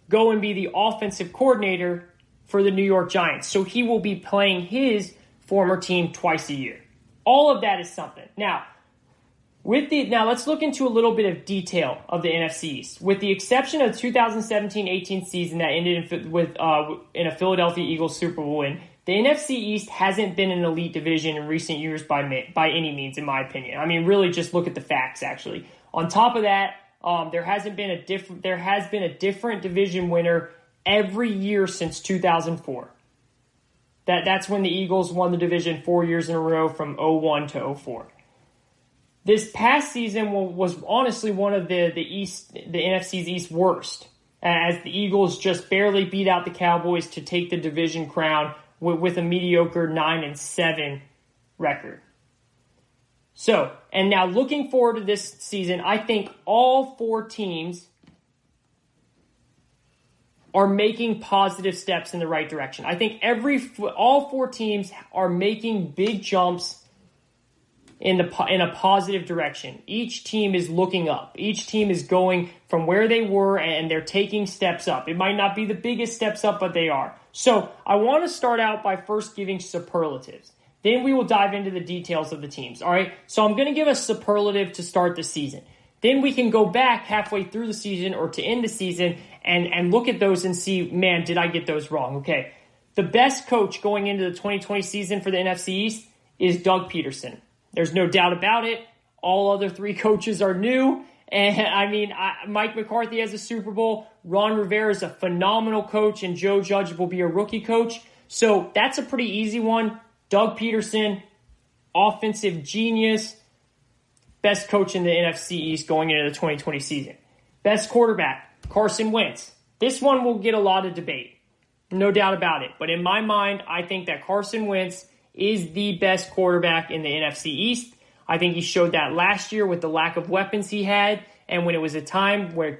go and be the offensive coordinator for the New York Giants. So he will be playing his former team twice a year. All of that is something. Now let's look into a little bit of detail of the NFC East. With the exception of the 2017-18 season that ended in a Philadelphia Eagles Super Bowl win, the NFC East hasn't been an elite division in recent years by any means, in my opinion. I mean, really, just look at the facts. Actually, on top of that, there has been a different division winner every year since 2004. That's when the Eagles won the division 4 years in a row from 2001 to 2004. This past season was honestly one of the NFC's East worst, as the Eagles just barely beat out the Cowboys to take the division crown with a mediocre 9-7 record. So, and now looking forward to this season, I think all 4 teams are making positive steps in the right direction. I think all 4 teams are making big jumps in a positive direction. Each team is looking up. Each team is going from where they were, and they're taking steps up. It might not be the biggest steps up, but they are. So I want to start out by first giving superlatives. Then we will dive into the details of the teams. All right. So I'm going to give a superlative to start the season. Then we can go back halfway through the season or to end the season and look at those and see, man, did I get those wrong? Okay. The best coach going into the 2020 season for the NFC East is Doug Peterson. There's no doubt about it. All other 3 coaches are new. And I mean, Mike McCarthy has a Super Bowl. Ron Rivera is a phenomenal coach, and Joe Judge will be a rookie coach. So that's a pretty easy one. Doug Peterson, offensive genius, best coach in the NFC East going into the 2020 season. Best quarterback, Carson Wentz. This one will get a lot of debate. No doubt about it. But in my mind, I think that Carson Wentz is the best quarterback in the NFC East. I think he showed that last year with the lack of weapons he had, and when it was a time where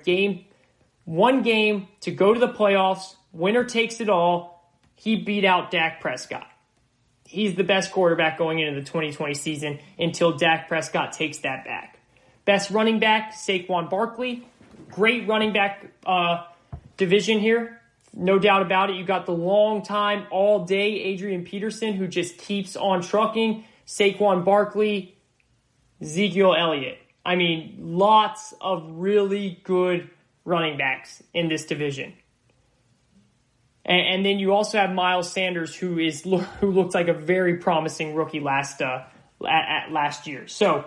one game to go to the playoffs, winner takes it all, he beat out Dak Prescott. He's the best quarterback going into the 2020 season until Dak Prescott takes that back. Best running back, Saquon Barkley. Great running back division here. No doubt about it. You got the long time, all day Adrian Peterson, who just keeps on trucking. Saquon Barkley, Ezekiel Elliott. I mean, lots of really good running backs in this division. And then you also have Miles Sanders, who looks like a very promising rookie last year. So,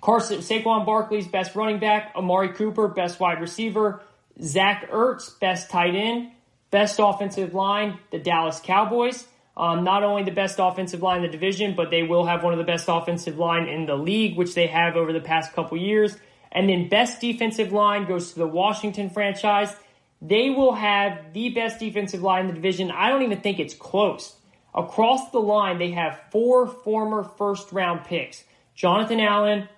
Saquon Barkley's best running back, Amari Cooper, best wide receiver, Zach Ertz, best tight end, best offensive line, the Dallas Cowboys. Not only the best offensive line in the division, but they will have one of the best offensive line in the league, which they have over the past couple years. And then best defensive line goes to the Washington franchise. They will have the best defensive line in the division. I don't even think it's close. Across the line, they have 4 former first-round picks: Jonathan Allen,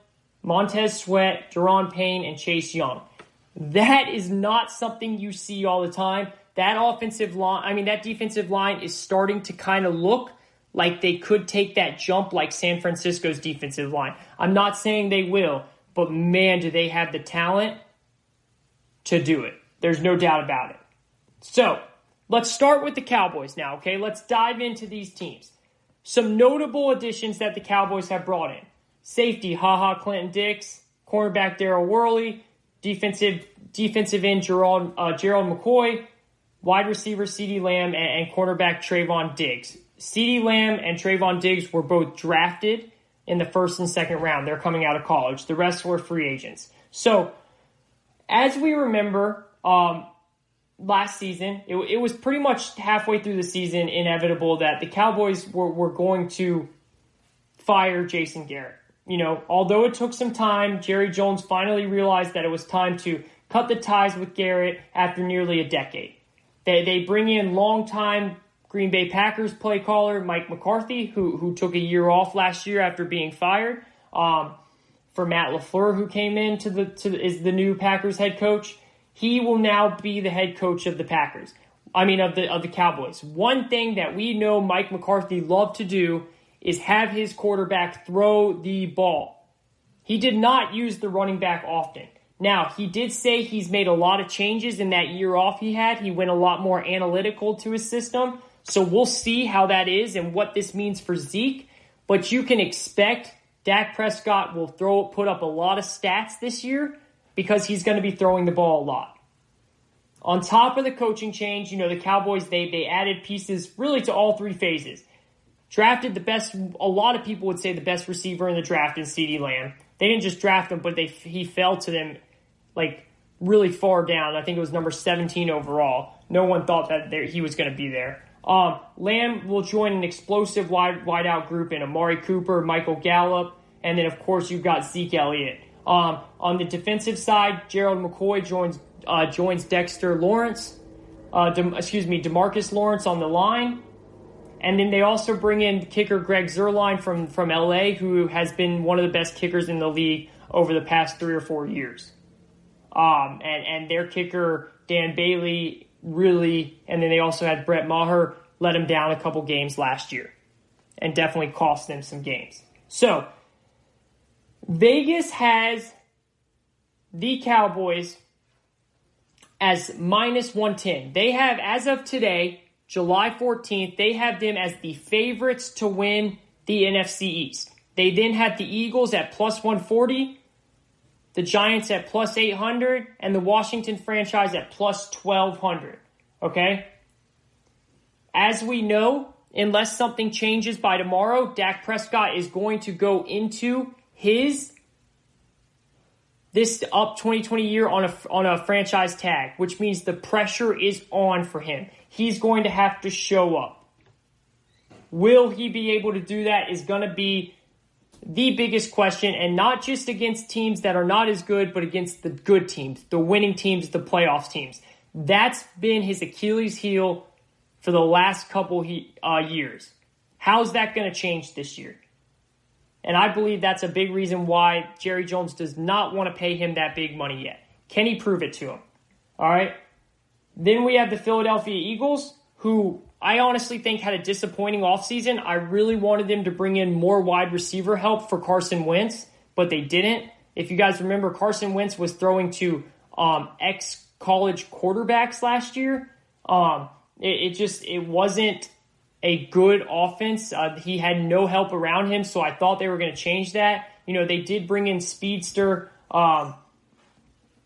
Montez Sweat, Daron Payne, and Chase Young. That is not something you see all the time. That defensive line is starting to kind of look like they could take that jump like San Francisco's defensive line. I'm not saying they will, but man, do they have the talent to do it. There's no doubt about it. So, let's start with the Cowboys now, okay? Let's dive into these teams. Some notable additions that the Cowboys have brought in. Safety, Clinton Dix. Cornerback, Darryl Worley. Defensive end, Gerald McCoy. Wide receiver, CeeDee Lamb. And cornerback, Trayvon Diggs. CeeDee Lamb and Trayvon Diggs were both drafted in the first and second round. They're coming out of college. The rest were free agents. So, as we remember, last season, it was pretty much halfway through the season inevitable that the Cowboys were going to fire Jason Garrett. Although it took some time, Jerry Jones finally realized that it was time to cut the ties with Garrett after nearly a decade. They bring in longtime Green Bay Packers play caller Mike McCarthy, who took a year off last year after being fired. For Matt LaFleur, who came in is the new Packers head coach. He will now be the head coach of the Packers. Of the Cowboys. One thing that we know Mike McCarthy loved to do is have his quarterback throw the ball. He did not use the running back often. Now, he did say he's made a lot of changes in that year off he had. He went a lot more analytical to his system. So we'll see how that is and what this means for Zeke. But you can expect Dak Prescott will put up a lot of stats this year because he's going to be throwing the ball a lot. On top of the coaching change, the Cowboys, they added pieces really to all three phases. Drafted the best, a lot of people would say the best receiver in the draft in CeeDee Lamb. They didn't just draft him, but he fell to them really far down. I think it was number 17 overall. No one thought that he was going to be there. Lamb will join an explosive wideout group in Amari Cooper, Michael Gallup, and then, of course, you've got Zeke Elliott. On the defensive side, Gerald McCoy joins Dexter Lawrence, DeMarcus Lawrence on the line. And then they also bring in kicker Greg Zuerlein from LA, who has been one of the best kickers in the league over the past 3 or 4 years. And their kicker, Dan Bailey, and then they also had Brett Maher, let him down a couple games last year and definitely cost them some games. So, Vegas has the Cowboys as minus 110. They have, as of today, July 14th, they have them as the favorites to win the NFC East. They then had the Eagles at plus 140, the Giants at plus 800, and the Washington franchise at plus 1200. Okay? As we know, unless something changes by tomorrow, Dak Prescott is going to go into this up 2020 year on a franchise tag, which means the pressure is on for him. He's going to have to show up. Will he be able to do that is going to be the biggest question, and not just against teams that are not as good, but against the good teams, the winning teams, the playoff teams. That's been his Achilles heel for the last couple years. How's that going to change this year? And I believe that's a big reason why Jerry Jones does not want to pay him that big money yet. Can he prove it to him? All right. Then we have the Philadelphia Eagles, who I honestly think had a disappointing offseason. I really wanted them to bring in more wide receiver help for Carson Wentz, but they didn't. If you guys remember, Carson Wentz was throwing to ex-college quarterbacks last year. It wasn't a good offense. He had no help around him, so I thought they were going to change that. They did bring in speedster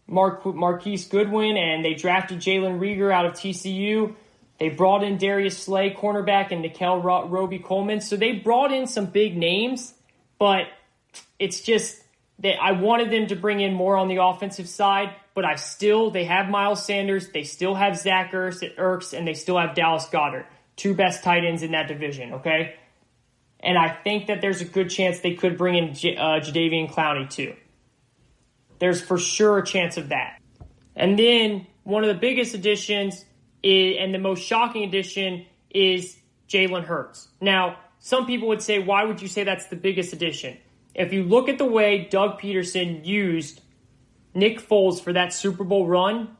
Marquise Goodwin, and they drafted Jalen Reagor out of TCU. They brought in Darius Slay, cornerback, and Nickel Roby-Coleman. So they brought in some big names, but it's just that I wanted them to bring in more on the offensive side, but they have Miles Sanders, they still have Zach Ertz, and they still have Dallas Goedert, two best tight ends in that division, okay? And I think that there's a good chance they could bring in Jadeveon Clowney too. There's for sure a chance of that. And then one of the biggest additions and the most shocking addition is Jalen Hurts. Now, some people would say, why would you say that's the biggest addition? If you look at the way Doug Peterson used Nick Foles for that Super Bowl run,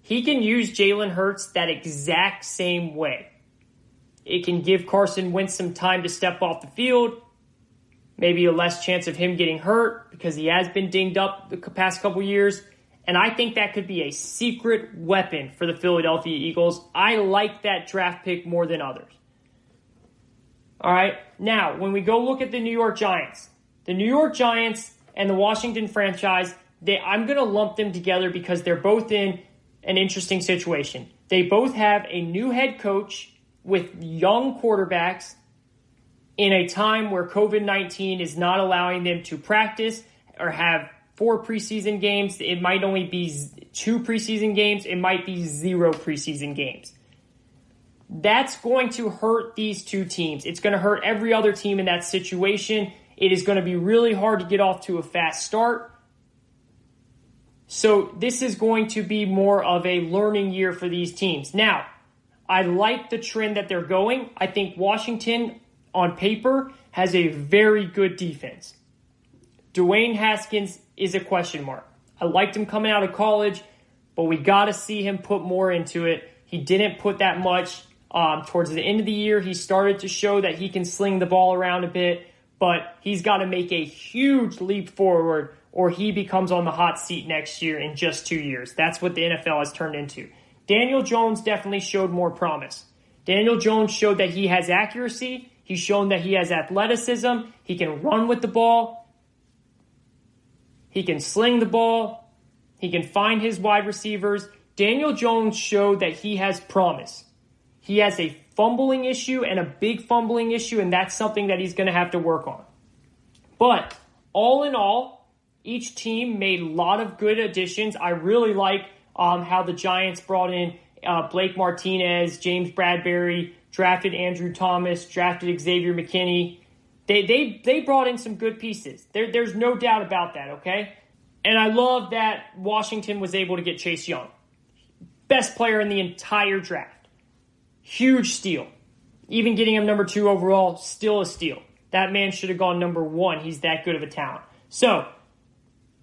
he can use Jalen Hurts that exact same way. It can give Carson Wentz some time to step off the field, maybe a less chance of him getting hurt because he has been dinged up the past couple years. And I think that could be a secret weapon for the Philadelphia Eagles. I like that draft pick more than others. All right. Now, when we go look at the New York Giants and the Washington franchise, I'm going to lump them together because they're both in an interesting situation. They both have a new head coach with young quarterbacks in a time where COVID-19 is not allowing them to practice or have 4 preseason games. It might only be 2 preseason games. It might be 0 preseason games. That's going to hurt these two teams. It's going to hurt every other team in that situation. It is going to be really hard to get off to a fast start. So this is going to be more of a learning year for these teams. Now, I like the trend that they're going. I think Washington, on paper, has a very good defense. Dwayne Haskins is a question mark. I liked him coming out of college, but we got to see him put more into it. He didn't put that much. Towards the end of the year, he started to show that he can sling the ball around a bit, but he's got to make a huge leap forward or he becomes on the hot seat next year in just 2 years. That's what the NFL has turned into. Daniel Jones definitely showed more promise. Daniel Jones showed that he has accuracy. He's shown that he has athleticism. He can run with the ball. He can sling the ball. He can find his wide receivers. Daniel Jones showed that he has promise. He has a fumbling issue and a big fumbling issue, and that's something that he's going to have to work on. But all in all, each team made a lot of good additions. I really like how the Giants brought in Blake Martinez, James Bradbury, drafted Andrew Thomas, drafted Xavier McKinney. They brought in some good pieces. There's no doubt about that, okay? And I love that Washington was able to get Chase Young. Best player in the entire draft. Huge steal. Even getting him number 2 overall, still a steal. That man should have gone number 1. He's that good of a talent. So,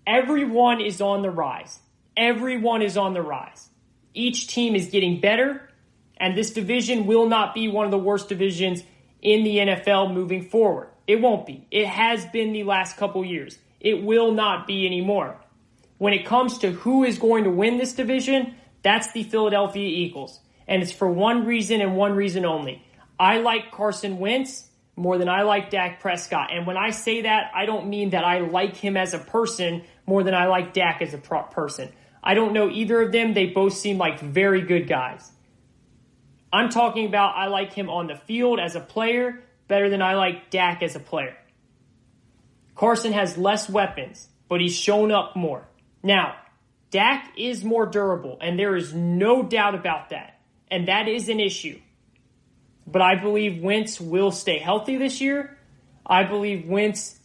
everyone is on the rise. Everyone is on the rise. Each team is getting better, and this division will not be one of the worst divisions in the NFL moving forward. It won't be. It has been the last couple years. It will not be anymore. When it comes to who is going to win this division, that's the Philadelphia Eagles. And it's for one reason and one reason only. I like Carson Wentz more than I like Dak Prescott. And when I say that, I don't mean that I like him as a person more than I like Dak as a person. I don't know either of them. They both seem like very good guys. I'm talking about I like him on the field as a player better than I like Dak as a player. Carson has less weapons, but he's shown up more. Now, Dak is more durable, and there is no doubt about that. And that is an issue. But I believe Wentz will stay healthy this year. I believe Wentz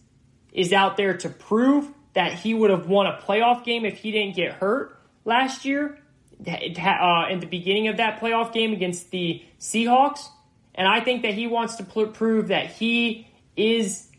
is out there to prove that he would have won a playoff game if he didn't get hurt last year in the beginning of that playoff game against the Seahawks. And I think that he wants to prove that he is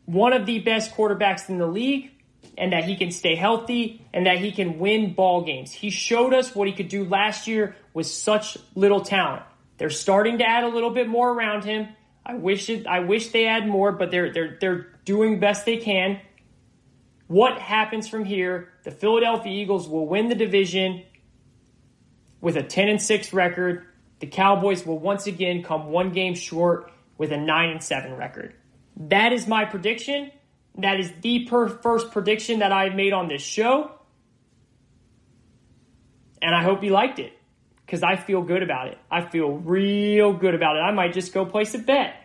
one of the best quarterbacks in the league, and that he can stay healthy, and that he can win ball games. He showed us what he could do last year with such little talent. They're starting to add a little bit more around him. I wish they add more, but they're doing best they can. What happens from here? The Philadelphia Eagles will win the division with a 10-6 record. The Cowboys will once again come one game short with a 9-7 record. That is my prediction. That is the first prediction that I've made on this show. And I hope you liked it, because I feel good about it. I feel real good about it. I might just go place a bet.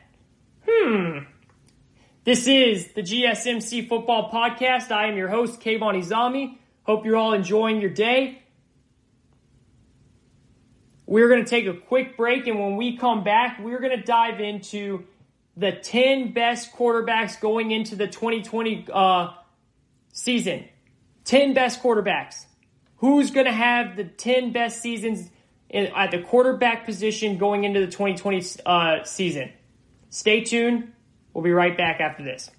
This is the GSMC Football Podcast. I am your host, Kayvon Izami. Hope you're all enjoying your day. We're going to take a quick break, and when we come back, we're going to dive into the 10 best quarterbacks going into the 2020 season. 10 best quarterbacks. Who's going to have the 10 best seasons at the quarterback position going into the 2020 season? Stay tuned. We'll be right back after this.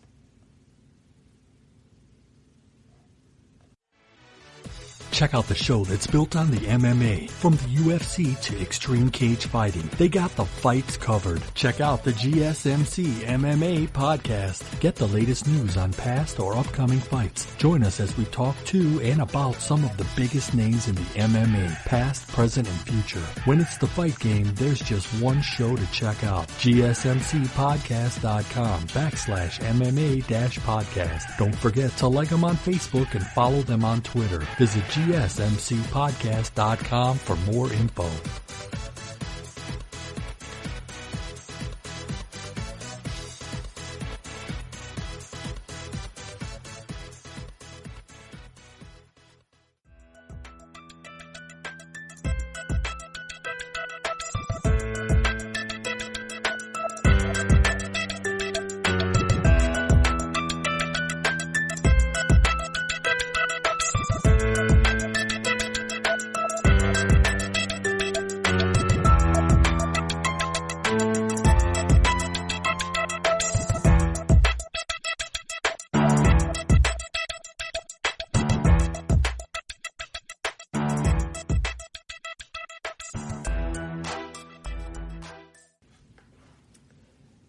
Check out the show that's built on the MMA. From the UFC to extreme cage fighting, they got the fights covered. Check out the GSMC MMA podcast. Get the latest news on past or upcoming fights. Join us as we talk to and about some of the biggest names in the MMA, past, present, and future. When it's the fight game, there's just one show to check out. GSMCpodcast.com/MMA-podcast. Don't forget to like them on Facebook and follow them on Twitter. Visit GSMCpodcast.com for more info.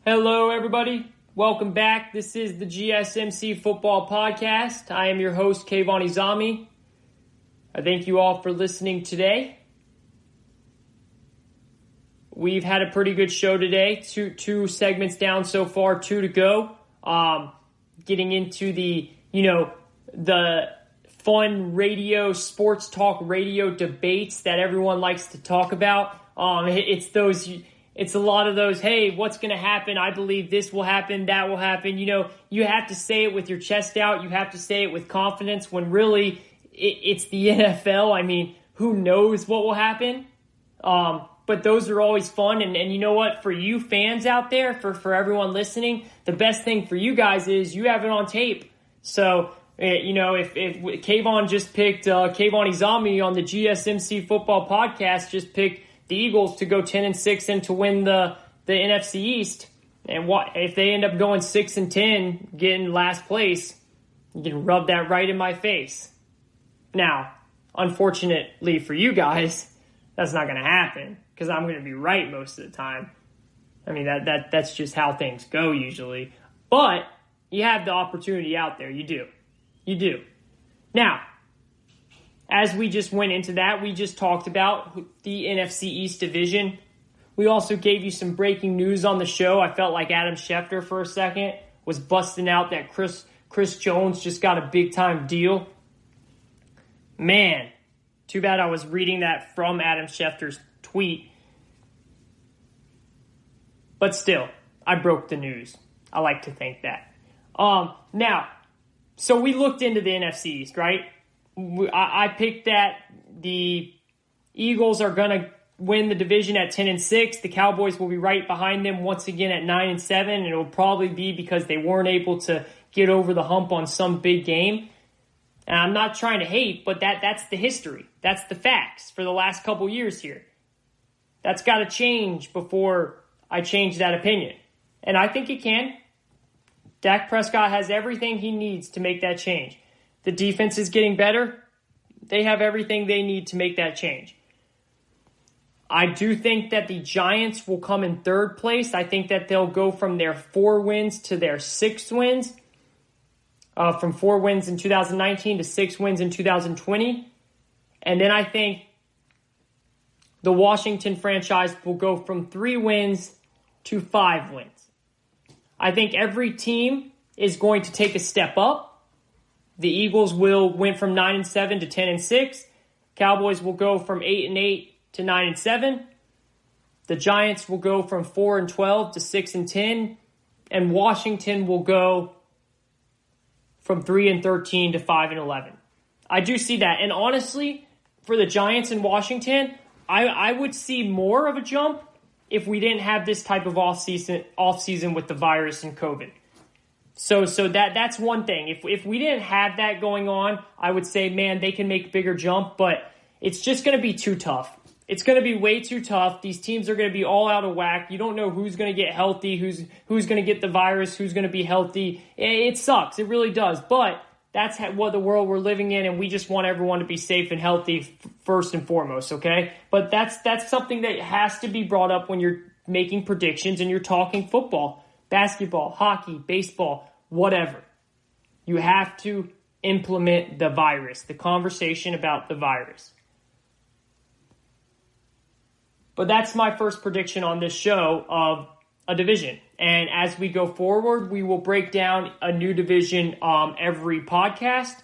Hello, everybody. Welcome back. This is the GSMC Football Podcast. I am your host, Kayvon Izami. I thank you all for listening today. We've had a pretty good show today. Two segments down so far, 2 to go. Getting into the fun radio, sports talk radio debates that everyone likes to talk about. It's a lot of those, hey, what's going to happen? I believe this will happen, that will happen. You have to say it with your chest out. You have to say it with confidence when really it's the NFL. I mean, who knows what will happen? But those are always fun. And you know what? For you fans out there, for everyone listening, the best thing for you guys is you have it on tape. So, if Kayvon just picked, Kayvon Izami on the GSMC Football Podcast just picked the Eagles to go 10-6 and to win the NFC East. And what if they end up going 6-10, getting last place? You can rub that right in my face. Now, unfortunately for you guys, that's not going to happen because I'm going to be right most of the time. I mean, that's just how things go usually. But you have the opportunity out there. You do. Now, as we just went into that, we just talked about the NFC East division. We also gave you some breaking news on the show. I felt like Adam Schefter for a second was busting out that Chris Jones just got a big-time deal. Man, too bad I was reading that from Adam Schefter's tweet. But still, I broke the news. I like to think that. Now, so we looked into the NFC East, right? I picked that the Eagles are going to win the division at 10-6. The Cowboys will be right behind them once again at 9-7, and it will probably be because they weren't able to get over the hump on some big game. And I'm not trying to hate, but that's the history. That's the facts for the last couple years here. That's got to change before I change that opinion. And I think it can. Dak Prescott has everything he needs to make that change. The defense is getting better. They have everything they need to make that change. I do think that the Giants will come in third place. I think that they'll go from their 4 wins to their 6 wins. From 4 wins in 2019 to 6 wins in 2020. And then I think the Washington franchise will go from 3 wins to 5 wins. I think every team is going to take a step up. The Eagles went from 9-7 to 10-6. Cowboys will go from 8-8 to 9-7. The Giants will go from 4-12 to 6-10. And Washington will go from 3-13 to 5-11. I do see that. And honestly, for the Giants and Washington, I would see more of a jump if we didn't have this type of off season with the virus and COVID. So that's one thing. If we didn't have that going on, I would say, man, they can make a bigger jump, but it's just going to be too tough. It's going to be way too tough. These teams are going to be all out of whack. You don't know who's going to get healthy, who's going to get the virus, who's going to be healthy. It sucks. It really does. But what the world we're living in, and we just want everyone to be safe and healthy first and foremost, okay? But that's something that has to be brought up when you're making predictions and you're talking football, basketball, hockey, baseball, whatever. You have to implement the virus, the conversation about the virus. But that's my first prediction on this show of a division. And as we go forward, we will break down a new division every podcast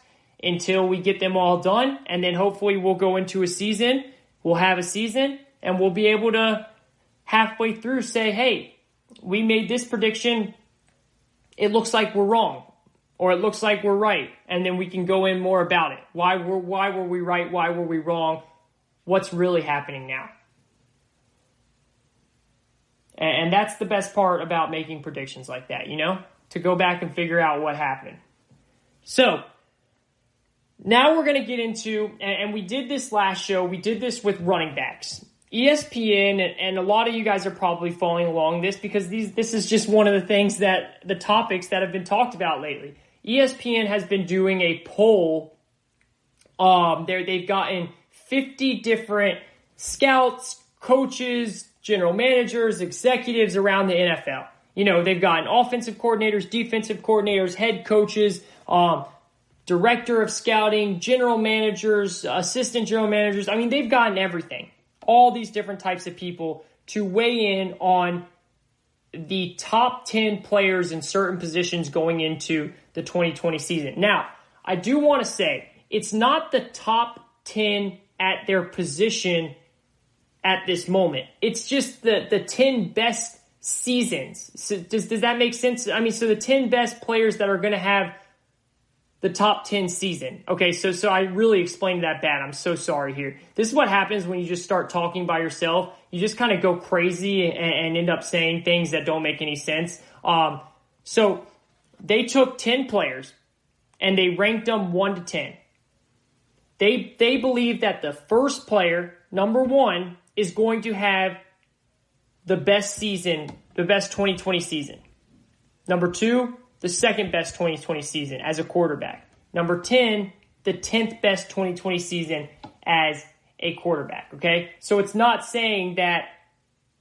until we get them all done. And then hopefully we'll go into a season. We'll have a season and we'll be able to halfway through say, hey, we made this prediction. It looks like we're wrong. Or it looks like we're right. And then we can go in more about it. Why were we right? Why were we wrong? What's really happening now? And that's the best part about making predictions like that, to go back and figure out what happened. So now we're going to get into, and we did this last show, we did this with running backs. ESPN, and a lot of you guys are probably following along this because this is just one of the things the topics that have been talked about lately. ESPN has been doing a poll. They've gotten 50 different scouts, coaches, general managers, executives around the NFL. They've gotten offensive coordinators, defensive coordinators, head coaches, director of scouting, general managers, assistant general managers. I mean, they've gotten everything. All these different types of people to weigh in on the top 10 players in certain positions going into the 2020 season. Now, I do want to say, it's not the top 10 at their position at this moment. It's just the 10 best seasons. So does that make sense? I mean, so the 10 best players that are going to have the top 10 season. Okay, so I really explained that bad. I'm so sorry here. This is what happens when you just start talking by yourself. You just kind of go crazy and end up saying things that don't make any sense. So they took 10 players and they ranked them 1 to 10. They believe that the first player, number 1, is going to have the best season, the best 2020 season. Number 2, the second best 2020 season as a quarterback. Number 10, the 10th best 2020 season as a quarterback, okay? So it's not saying that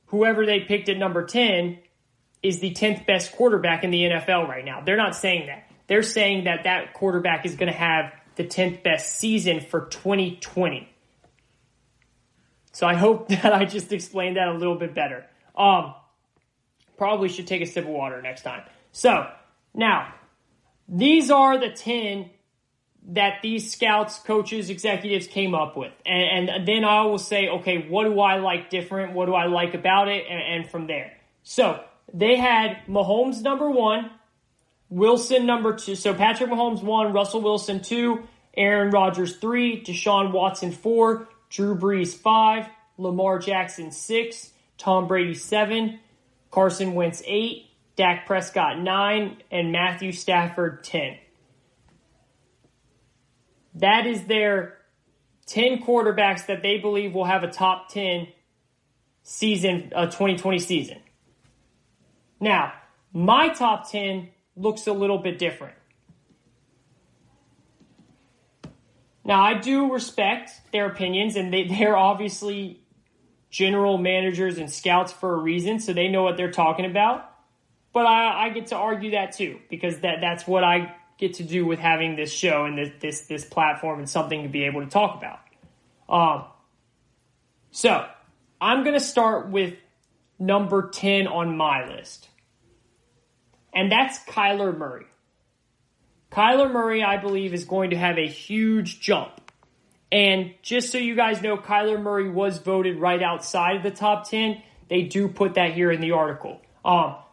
whoever they picked at number 10 is the 10th best quarterback in the NFL right now. They're not saying that. They're saying that quarterback is going to have the 10th best season for 2020. So I hope that I just explained that a little bit better. Probably should take a sip of water next time. So, now, these are the 10 that these scouts, coaches, executives came up with. And then I will say, okay, what do I like different? What do I like about it? And from there. So, they had Mahomes number 1, Wilson number 2. So, Patrick Mahomes 1, Russell Wilson 2, Aaron Rodgers 3, Deshaun Watson 4, Drew Brees 5, Lamar Jackson 6, Tom Brady 7, Carson Wentz 8, Dak Prescott 9, and Matthew Stafford 10. That is their 10 quarterbacks that they believe will have a top 10 season, 2020 season. Now, my top 10 looks a little bit different. Now, I do respect their opinions, and they're obviously general managers and scouts for a reason, so they know what they're talking about. But I get to argue that too, because that's what I get to do with having this show and this platform and something to be able to talk about. So, I'm going to start with number 10 on my list. And that's Kyler Murray. Kyler Murray, I believe, is going to have a huge jump. And just so you guys know, Kyler Murray was voted right outside of the top 10. They do put that here in the article.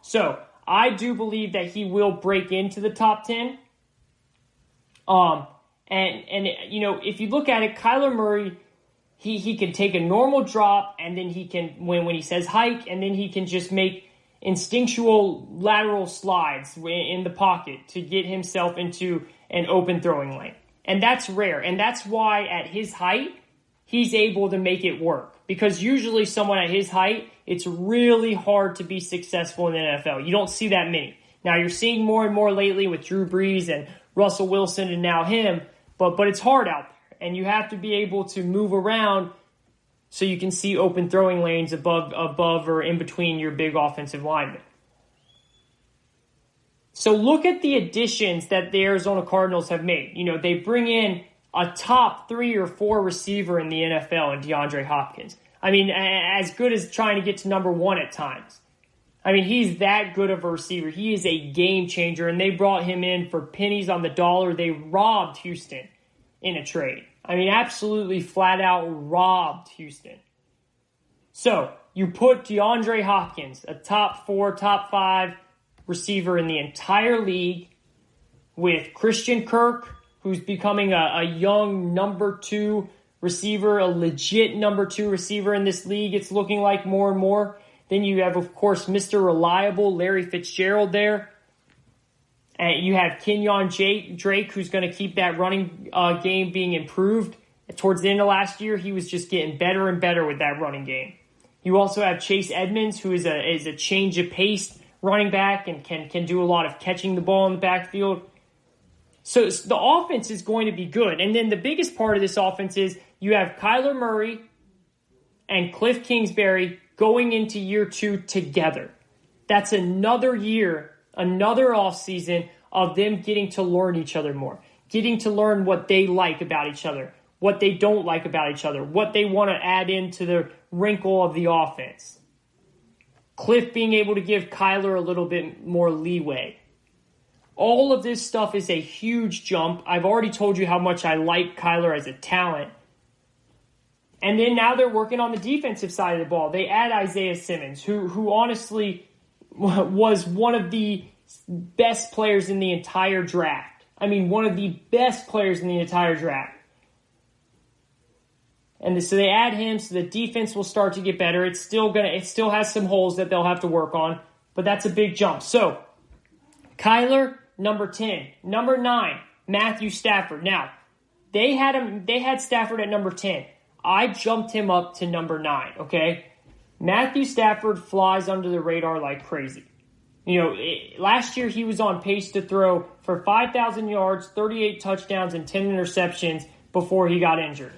So I do believe that he will break into the top 10. And you know, if you look at it, Kyler Murray, he can take a normal drop, and then he can, when he says hike, and then he can just make instinctual lateral slides in the pocket to get himself into an open throwing lane. And that's rare. And that's why at his height, he's able to make it work. Because usually someone at his height, it's really hard to be successful in the NFL. You don't see that many. Now, you're seeing more and more lately with Drew Brees and Russell Wilson and now him. But it's hard out there, and you have to be able to move around so you can see open throwing lanes above or in between your big offensive linemen. So look at the additions that the Arizona Cardinals have made. They bring in a top 3 or 4 receiver in the NFL in DeAndre Hopkins. I mean, as good as trying to get to number 1 at times. I mean, he's that good of a receiver. He is a game changer, and they brought him in for pennies on the dollar. They robbed Houston in a trade. I mean, absolutely flat out robbed Houston. So, you put DeAndre Hopkins, a top 4, top 5 receiver in the entire league, with Christian Kirk, who's becoming a young number 2 receiver, a legit number 2 receiver in this league. It's looking like more and more. Then you have, of course, Mr. Reliable, Larry Fitzgerald there. And you have Kenyon Drake, who's going to keep that running game being improved. Towards the end of last year, he was just getting better and better with that running game. You also have Chase Edmonds, who is a change of pace running back and can do a lot of catching the ball in the backfield. So the offense is going to be good. And then the biggest part of this offense is you have Kyler Murray and Cliff Kingsbury going into year 2 together. That's another year, another offseason of them getting to learn each other more, getting to learn what they like about each other, what they don't like about each other, what they want to add into the wrinkle of the offense. Cliff being able to give Kyler a little bit more leeway. All of this stuff is a huge jump. I've already told you how much I like Kyler as a talent. And then now they're working on the defensive side of the ball. They add Isaiah Simmons, who honestly was one of the best players in the entire draft. I mean, one of the best players in the entire draft. And so they add him, so the defense will start to get better. It still has some holes that they'll have to work on, but that's a big jump. So, Kyler, number 10. Number 9, Matthew Stafford. Now, they had Stafford at number 10. I jumped him up to number 9, okay? Matthew Stafford flies under the radar like crazy. Last year he was on pace to throw for 5,000 yards, 38 touchdowns, and 10 interceptions before he got injured.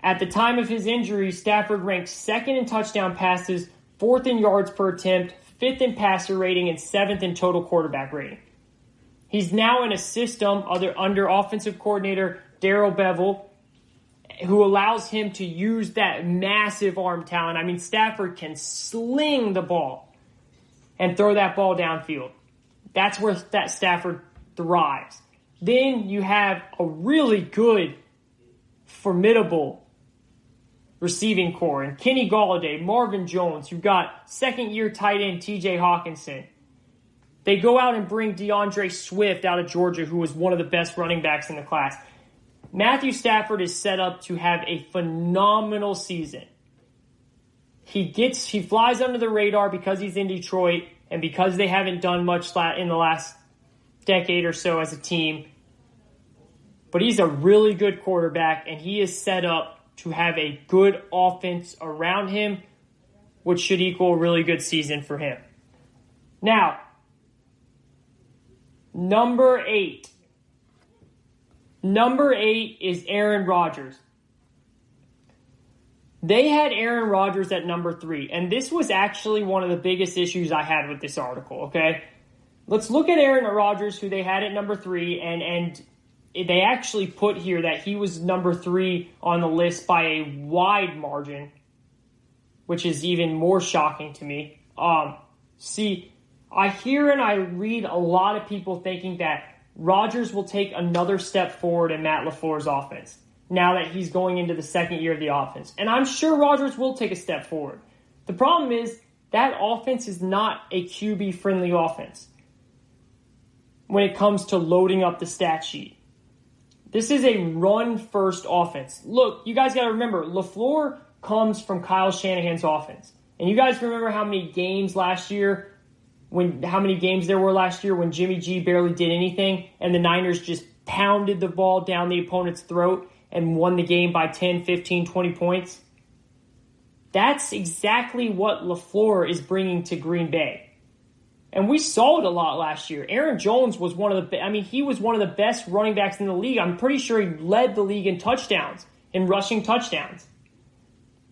At the time of his injury, Stafford ranked 2nd in touchdown passes, 4th in yards per attempt, 5th in passer rating, and 7th in total quarterback rating. He's now in a system under offensive coordinator Darrell Bevell, who allows him to use that massive arm talent. I mean, Stafford can sling the ball and throw that ball downfield. That's where that Stafford thrives. Then you have a really good, formidable receiving core. And Kenny Golladay, Marvin Jones, you've got second-year tight end TJ Hawkinson. They go out and bring DeAndre Swift out of Georgia, who was one of the best running backs in the class. Matthew Stafford is set up to have a phenomenal season. He flies under the radar because he's in Detroit and because they haven't done much in the last decade or so as a team. But he's a really good quarterback, and he is set up to have a good offense around him, which should equal a really good season for him. Now, number 8. Number 8 is Aaron Rodgers. They had Aaron Rodgers at number 3, and this was actually one of the biggest issues I had with this article, okay? Let's look at Aaron Rodgers, who they had at number 3, and they actually put here that he was number 3 on the list by a wide margin, which is even more shocking to me. See, I hear and I read a lot of people thinking that Rodgers will take another step forward in Matt LaFleur's offense now that he's going into the second year of the offense. And I'm sure Rodgers will take a step forward. The problem is that offense is not a QB-friendly offense when it comes to loading up the stat sheet. This is a run-first offense. Look, you guys got to remember, LaFleur comes from Kyle Shanahan's offense. And you guys remember how many games there were last year when Jimmy G barely did anything and the Niners just pounded the ball down the opponent's throat and won the game by 10, 15, 20 points? That's exactly what LaFleur is bringing to Green Bay. And we saw it a lot last year. Aaron Jones was he was one of the best running backs in the league. I'm pretty sure he led the league in touchdowns, in rushing touchdowns.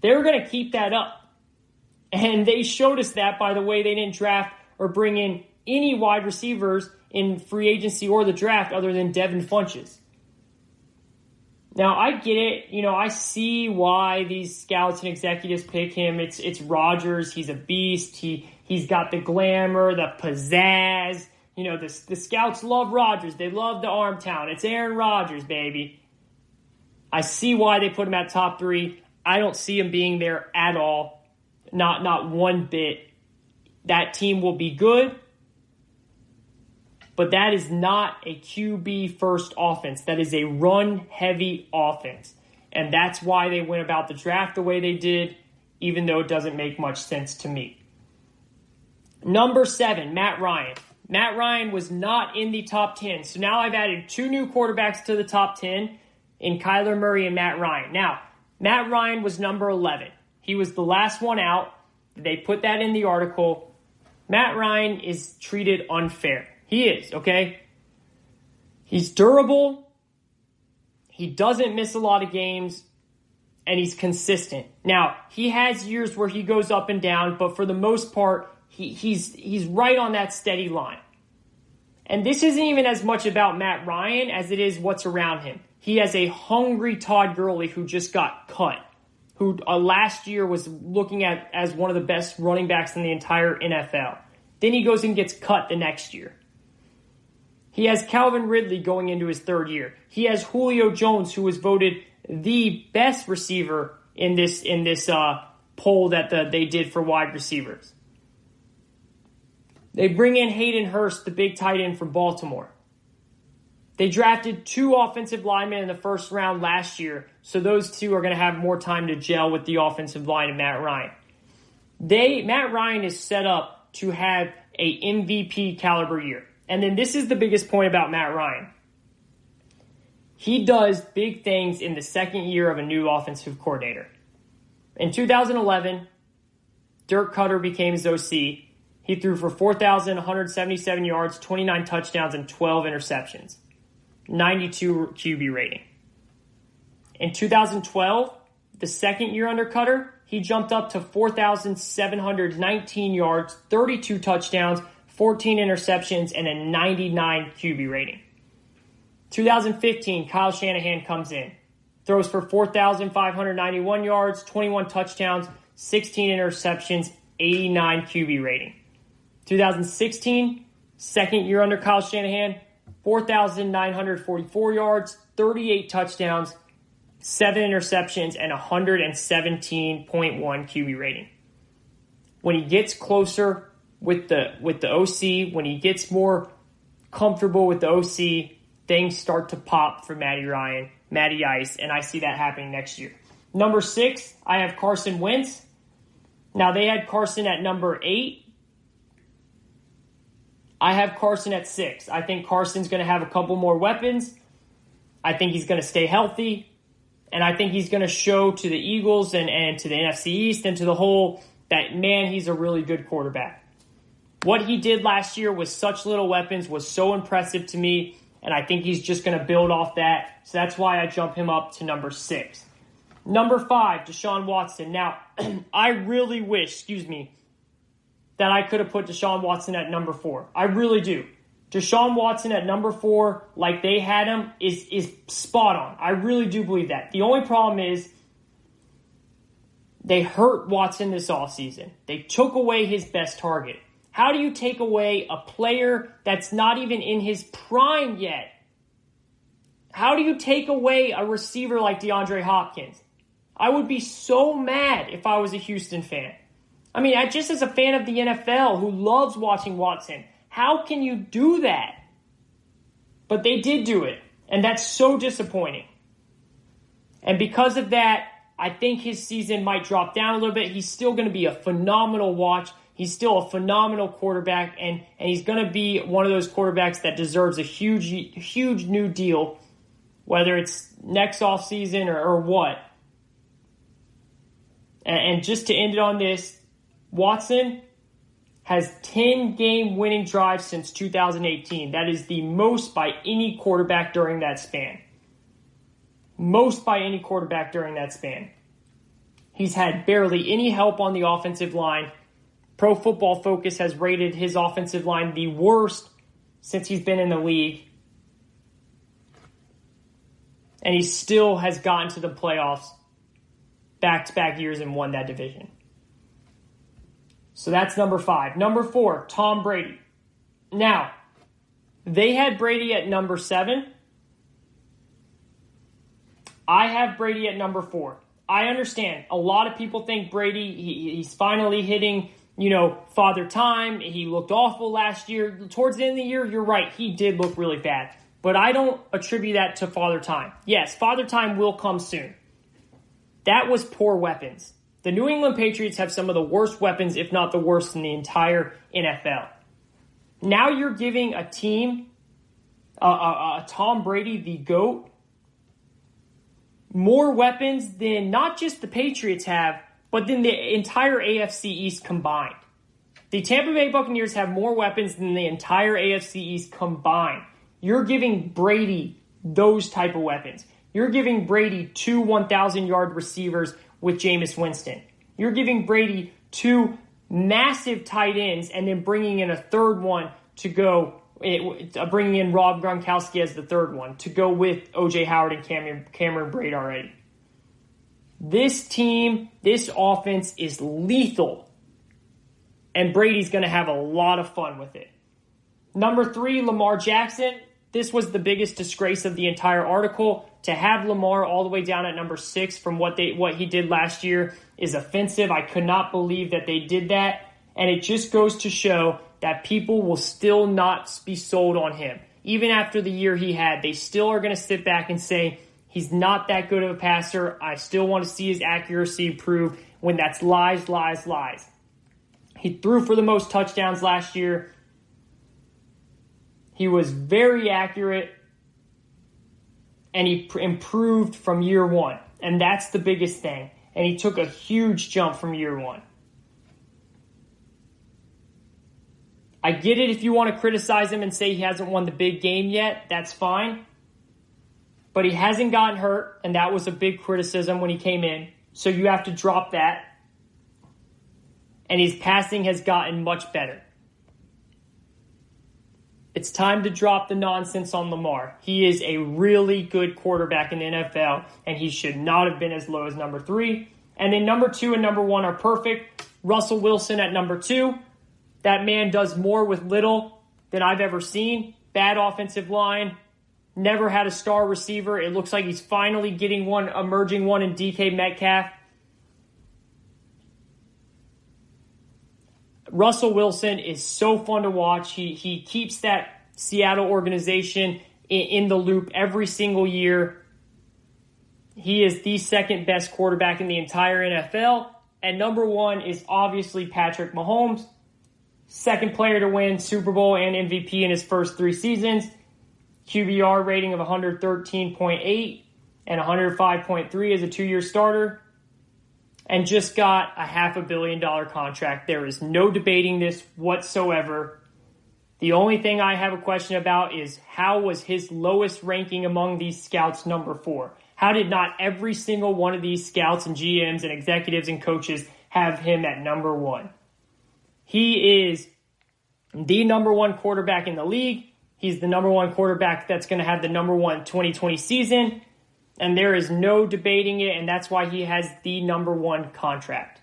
They're going to keep that up. And they showed us that by the way they didn't draft or bring in any wide receivers in free agency or the draft other than Devin Funchess. Now, I get it. I see why these scouts and executives pick him. It's Rodgers. He's a beast. He's got the glamour, the pizzazz. The scouts love Rodgers. They love the arm talent. It's Aaron Rodgers, baby. I see why they put him at top 3. I don't see him being there at all. Not one bit. That team will be good. But that is not a QB first offense. That is a run heavy offense. And that's why they went about the draft the way they did, even though it doesn't make much sense to me. Number 7, Matt Ryan. Matt Ryan was not in the top 10. So now I've added 2 new quarterbacks to the top 10 in Kyler Murray and Matt Ryan. Now, Matt Ryan was number 11. He was the last one out. They put that in the article. Matt Ryan is treated unfair. He is, okay? He's durable. He doesn't miss a lot of games. And he's consistent. Now, he has years where he goes up and down, but for the most part, he's right on that steady line. And this isn't even as much about Matt Ryan as it is what's around him. He has a hungry Todd Gurley who just got cut, who last year was looking at as one of the best running backs in the entire NFL. Then he goes and gets cut the next year. He has Calvin Ridley going into his 3rd year. He has Julio Jones, who was voted the best receiver in this poll that they did for wide receivers. They bring in Hayden Hurst, the big tight end from Baltimore. They drafted 2 offensive linemen in the first round last year, so those 2 are going to have more time to gel with the offensive line of Matt Ryan. Matt Ryan is set up to have a MVP caliber year. And then this is the biggest point about Matt Ryan. He does big things in the second year of a new offensive coordinator. In 2011, Dirk Cutter became his OC. He threw for 4,177 yards, 29 touchdowns, and 12 interceptions. 92 QB rating. In 2012, the second year under Cutter, he jumped up to 4,719 yards, 32 touchdowns, 14 interceptions, and a 99 QB rating. 2015, Kyle Shanahan comes in. Throws for 4,591 yards, 21 touchdowns, 16 interceptions, 89 QB rating. 2016, second year under Kyle Shanahan, 4,944 yards, 38 touchdowns, 7 interceptions, and 117.1 QB rating. When he gets closer with the OC, when he gets more comfortable with the OC, things start to pop for Matty Ice, and I see that happening next year. Number 6, I have Carson Wentz. Now, they had Carson at number 8. I have Carson at 6. I think Carson's going to have a couple more weapons. I think he's going to stay healthy. And I think he's going to show to the Eagles and to the NFC East and to the whole that, man, he's a really good quarterback. What he did last year with such little weapons was so impressive to me, and I think he's just going to build off that. So that's why I jump him up to number 6. Number 5, Deshaun Watson. Now, I really wish, that I could have put Deshaun Watson at number 4. I really do. Deshaun Watson at number 4, like they had him, is spot on. I really do believe that. The only problem is they hurt Watson this offseason. They took away his best target. How do you take away a player that's not even in his prime yet? How do you take away a receiver like DeAndre Hopkins? I would be so mad if I was a Houston fan. I mean, just as a fan of the NFL who loves watching Watson, how can you do that? But they did do it, and that's so disappointing. And because of that, I think his season might drop down a little bit. He's still going to be a phenomenal watch. He's still a phenomenal quarterback, and he's going to be one of those quarterbacks that deserves a huge new deal, whether it's next offseason or what. And just to end it on this, Watson, has 10 game winning drives since 2018. That is the most by any quarterback during that span. Most by any quarterback during that span. He's had barely any help on the offensive line. Pro Football Focus has rated his offensive line the worst since he's been in the league. And he still has gotten to the playoffs back-to-back years and won that division. So that's number 5. Number 4, Tom Brady. Now, they had Brady at number 7. I have Brady at number 4. I understand. A lot of people think Brady, he's finally hitting, father time. He looked awful last year. Towards the end of the year, you're right. He did look really bad. But I don't attribute that to father time. Yes, father time will come soon. That was poor weapons. The New England Patriots have some of the worst weapons, if not the worst, in the entire NFL. Now you're giving a team, Tom Brady, the GOAT, more weapons than not just the Patriots have, but than the entire AFC East combined. The Tampa Bay Buccaneers have more weapons than the entire AFC East combined. You're giving Brady those type of weapons. You're giving Brady 2 1,000-yard receivers with Jameis Winston. You're giving Brady 2 massive tight ends and then bringing in a third one to go, bringing in Rob Gronkowski as the third one to go with O.J. Howard and Cameron Brate already. This team, this offense is lethal, and Brady's going to have a lot of fun with it. Number 3, Lamar Jackson. This was the biggest disgrace of the entire article. To have Lamar all the way down at number 6 from what he did last year is offensive. I could not believe that they did that. And it just goes to show that people will still not be sold on him. Even after the year he had, they still are going to sit back and say, he's not that good of a passer. I still want to see his accuracy improve, when that's lies, lies, lies. He threw for the most touchdowns last year. He was very accurate, and he improved from year 1. And that's the biggest thing. And he took a huge jump from year 1. I get it if you want to criticize him and say he hasn't won the big game yet. That's fine. But he hasn't gotten hurt, and that was a big criticism when he came in. So you have to drop that. And his passing has gotten much better. It's time to drop the nonsense on Lamar. He is a really good quarterback in the NFL, and he should not have been as low as number 3. And then number 2 and number 1 are perfect. Russell Wilson at number 2. That man does more with little than I've ever seen. Bad offensive line. Never had a star receiver. It looks like he's finally getting one, emerging one in DK Metcalf. Russell Wilson is so fun to watch. He keeps that Seattle organization in the loop every single year. He is the second best quarterback in the entire NFL. And number 1 is obviously Patrick Mahomes. Second player to win Super Bowl and MVP in his first 3 seasons. QBR rating of 113.8 and 105.3 as a 2-year starter. And just got a $500 million contract. There is no debating this whatsoever. The only thing I have a question about is, how was his lowest ranking among these scouts number 4? How did not every single one of these scouts and GMs and executives and coaches have him at number 1? He is the number 1 quarterback in the league. He's the number 1 quarterback that's going to have the number 1 2020 season. And there is no debating it, and that's why he has the number 1 contract.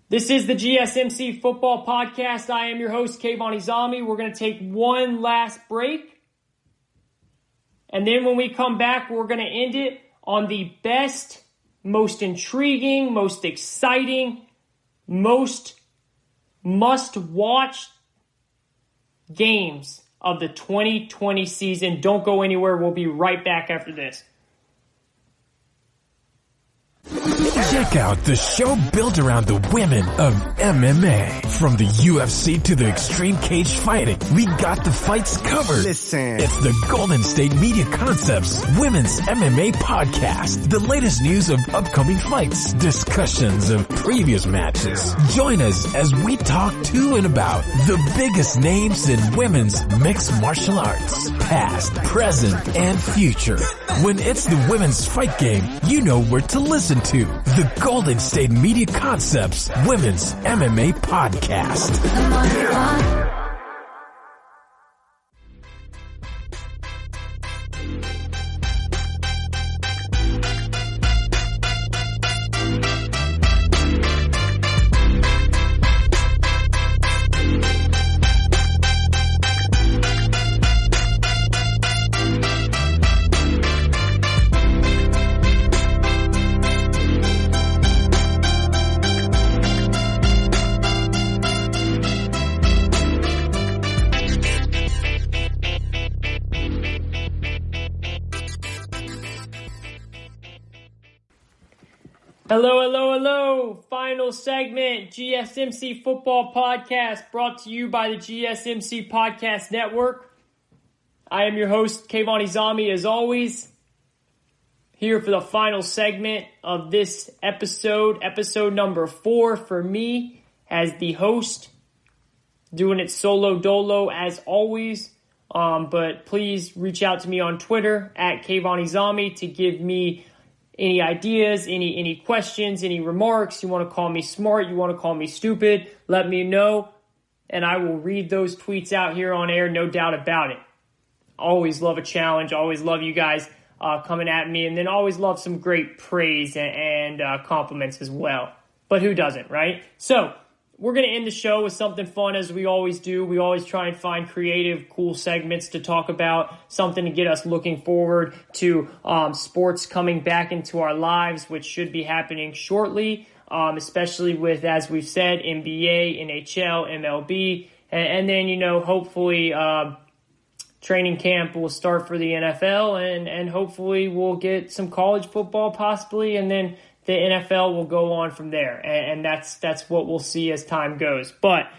This is the GSMC Football Podcast. I am your host, Kayvon Izami. We're going to take one last break. And then when we come back, we're going to end it on the best, most intriguing, most exciting, most must-watch games of the 2020 season. Don't go anywhere. We'll be right back after this. Check out the show built around the women of MMA. From the UFC to the extreme cage fighting, we got the fights covered. Listen. It's the Golden State Media Concepts Women's MMA Podcast. The latest news of upcoming fights, discussions of previous matches. Join us as we talk to and about the biggest names in women's mixed martial arts, past, present, and future. When it's the women's fight game, you know where to listen to. The Golden State Media Concepts Women's MMA Podcast. Hello. Final segment, GSMC Football Podcast, brought to you by the GSMC Podcast Network. I am your host, Kayvon as always, here for the final segment of this episode number 4 for me as the host, doing it solo dolo as always. But please reach out to me on Twitter at Kayvon to give me any ideas, any questions, any remarks. You want to call me smart, you want to call me stupid, let me know, and I will read those tweets out here on air, no doubt about it. Always love a challenge, always love you guys coming at me, and then always love some great praise and compliments as well. But who doesn't, right? So, we're going to end the show with something fun, as we always do. We always try and find creative, cool segments to talk about, something to get us looking forward to sports coming back into our lives, which should be happening shortly, especially with, as we've said, NBA, NHL, MLB, and then, hopefully training camp will start for the NFL, and hopefully we'll get some college football possibly, and then the NFL will go on from there, and that's what we'll see as time goes. But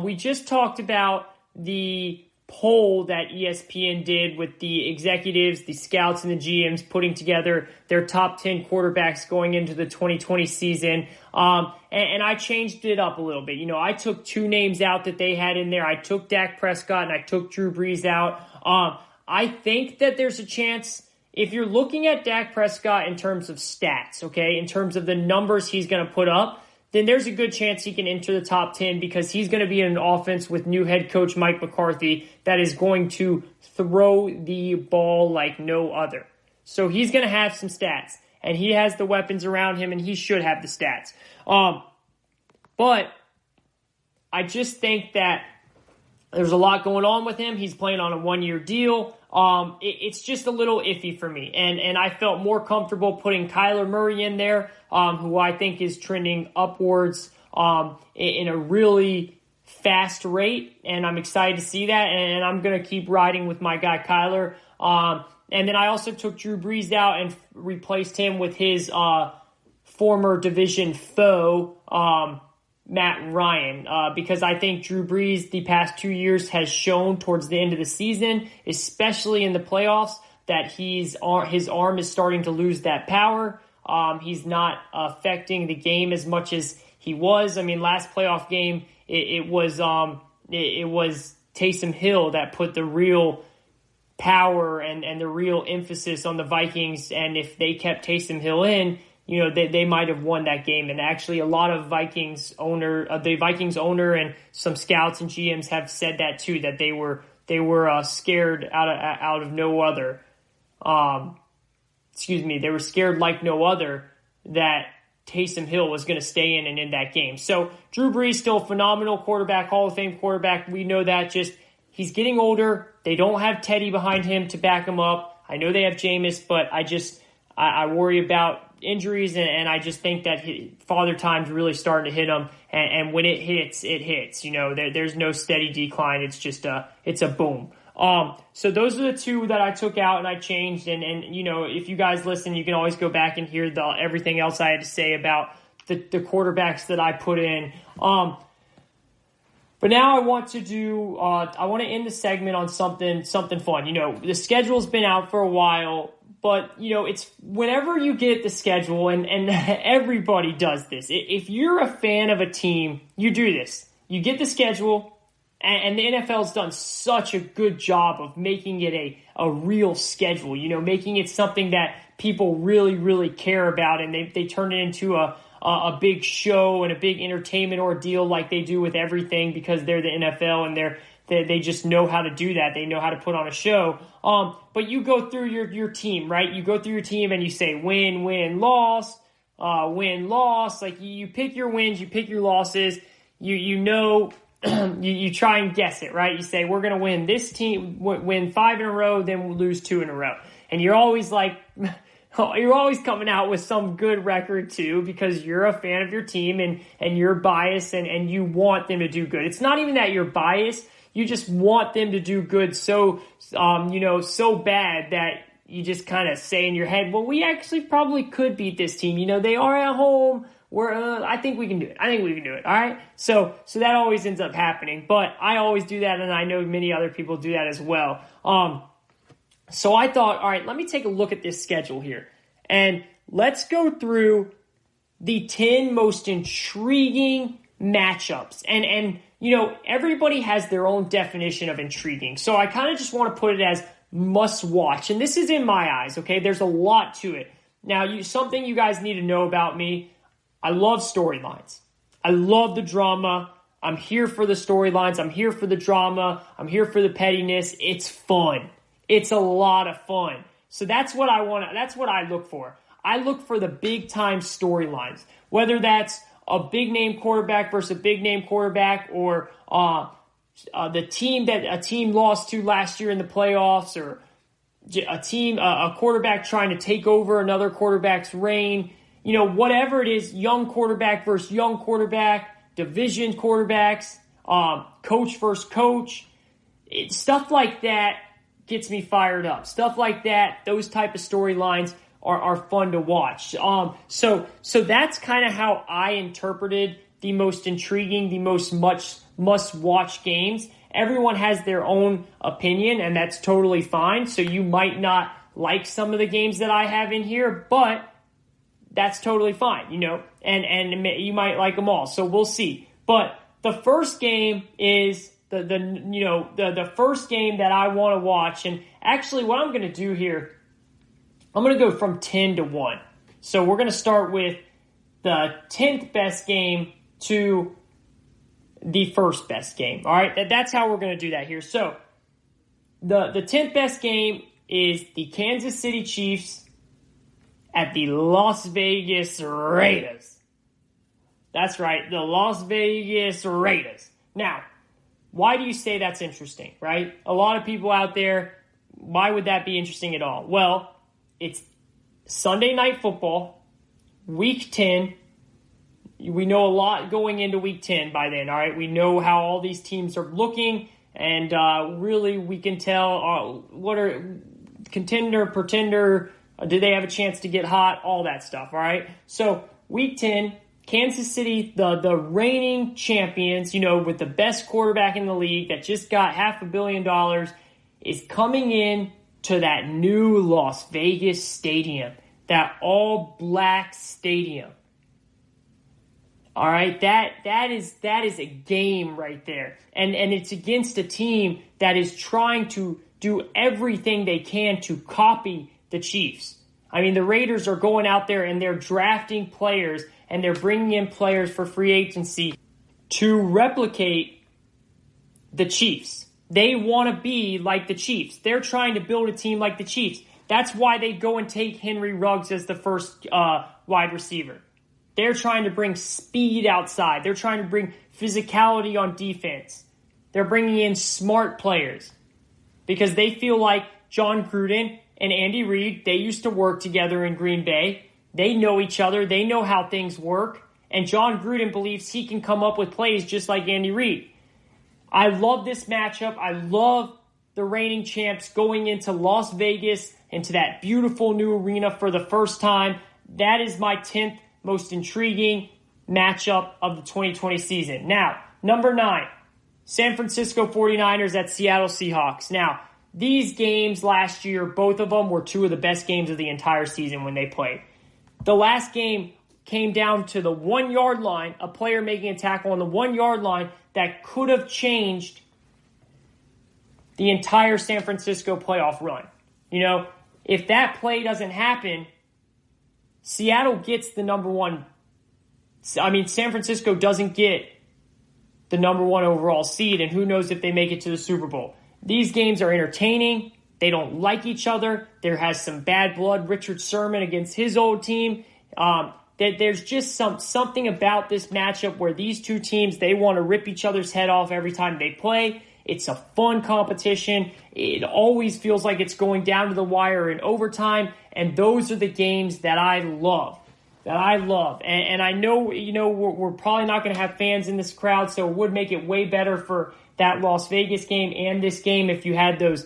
we just talked about the poll that ESPN did with the executives, the scouts, and the GMs putting together their top 10 quarterbacks going into the 2020 season. And I changed it up a little bit. I took 2 names out that they had in there. I took Dak Prescott and I took Drew Brees out. I think that there's a chance, if you're looking at Dak Prescott in terms of stats, okay, in terms of the numbers he's going to put up, then there's a good chance he can enter the top 10 because he's going to be in an offense with new head coach Mike McCarthy that is going to throw the ball like no other. So he's going to have some stats, and he has the weapons around him, and he should have the stats. But I just think that there's a lot going on with him. He's playing on a 1-year deal. It's just a little iffy for me. And I felt more comfortable putting Kyler Murray in there, who I think is trending upwards in a really fast rate. And I'm excited to see that. And I'm going to keep riding with my guy Kyler. And then I also took Drew Brees out and replaced him with his former division foe, Matt Ryan, because I think Drew Brees the past 2 years has shown towards the end of the season, especially in the playoffs, that his arm is starting to lose that power. He's not affecting the game as much as he was. I mean, last playoff game, it was Taysom Hill that put the real power and the real emphasis on the Vikings, and if they kept Taysom Hill in, they might have won that game. And actually, a lot of the Vikings owner and some scouts and GMs have said that too, that they were scared out of no other. They were scared like no other that Taysom Hill was going to stay in and in that game. So Drew Brees, still a phenomenal quarterback, Hall of Fame quarterback. We know that. Just he's getting older. They don't have Teddy behind him to back him up. I know they have Jameis, but I worry about injuries, and I just think that Father Time's really starting to hit him, and when it hits, it hits. There's no steady decline. It's just it's a boom. So those are the two that I took out and I changed. And if you guys listen, you can always go back and hear everything else I had to say about the quarterbacks that I put in. But now I want to end the segment on something fun. The schedule's been out for a while, but it's whenever you get the schedule, and everybody does this. If you're a fan of a team, you do this. You get the schedule, and the NFL's done such a good job of making it a real schedule, making it something that people really, really care about, and they turn it into a big show and a big entertainment ordeal like they do with everything, because they're the NFL and they just know how to do that. They know how to put on a show. But you go through your team, right? You go through your team and you say win, win, loss, win, loss. Like you pick your wins, you pick your losses. You try and guess it, right? You say we're going to win this team, win 5 in a row, then we'll lose 2 in a row. And you're always coming out with some good record too, because you're a fan of your team and you're biased and you want them to do good. It's not even that you're biased. You just want them to do good so bad that you just kind of say in your head, well, we actually probably could beat this team. They are at home. I think we can do it. All right. So that always ends up happening, but I always do that. And I know many other people do that as well. So I thought, all right, let me take a look at this schedule here, and let's go through the 10 most intriguing matchups. And everybody has their own definition of intriguing. So I kind of just want to put it as must watch. And this is in my eyes, okay? There's a lot to it. Now, something you guys need to know about me, I love storylines. I love the drama. I'm here for the storylines. I'm here for the drama. I'm here for the pettiness. It's fun. It's a lot of fun. So that's what I want. That's what I look for. I look for the big time storylines, whether that's a big name quarterback versus a big name quarterback, or the team that a team lost to last year in the playoffs, or a quarterback trying to take over another quarterback's reign. Whatever it is, young quarterback versus young quarterback, division quarterbacks, coach versus coach, stuff like that gets me fired up. Stuff like that, those type of storylines are fun to watch. So that's kind of how I interpreted the most intriguing, the most must-watch games. Everyone has their own opinion, and that's totally fine. So you might not like some of the games that I have in here, but that's totally fine, and you might like them all. So we'll see. But the first game is the first game that I want to watch. And actually what I'm going to do here, I'm going to go from 10 to 1. So we're going to start with the 10th best game to the first best game. All right. That's how we're going to do that here. So the 10th best game is the Kansas City Chiefs at the Las Vegas Raiders. That's right. The Las Vegas Raiders. Now, why do you say that's interesting, right? A lot of people out there, why would that be interesting at all? Well, it's Sunday Night Football, Week 10. We know a lot going into Week 10 by then, all right? We know how all these teams are looking, and really we can tell what are contender, pretender, do they have a chance to get hot, all that stuff, all right? So Week 10, Kansas City, the reigning champions, with the best quarterback in the league that just got $500 million, is coming in to that new Las Vegas stadium, that all-black stadium. All right, that is a game right there. And it's against a team that is trying to do everything they can to copy the Chiefs. I mean, the Raiders are going out there and they're drafting players and they're bringing in players for free agency to replicate the Chiefs. They want to be like the Chiefs. They're trying to build a team like the Chiefs. That's why they go and take Henry Ruggs as the first wide receiver. They're trying to bring speed outside. They're trying to bring physicality on defense. They're bringing in smart players because they feel like John Gruden and Andy Reid, they used to work together in Green Bay. They know each other. They know how things work. And John Gruden believes he can come up with plays just like Andy Reid. I love this matchup. I love the reigning champs going into Las Vegas, into that beautiful new arena for the first time. That is my 10th most intriguing matchup of the 2020 season. Now, number 9, San Francisco 49ers at Seattle Seahawks. Now, these games last year, both of them were two of the best games of the entire season when they played. The last game came down to the 1 yard line, a player making a tackle on the 1 yard line that could have changed the entire San Francisco playoff run. You know, if that play doesn't happen, Seattle gets the number one. San Francisco doesn't get the number 1 overall seed, and who knows if they make it to the Super Bowl. These games are entertaining. They don't like each other. There has some bad blood. Richard Sherman against his old team. There's just something about this matchup where these two teams, they want to rip each other's head off every time they play. It's a fun competition. It always feels like it's going down to the wire in overtime, and those are the games that I love. And I know, we're probably not going to have fans in this crowd, so it would make it way better for that Las Vegas game and this game if you had those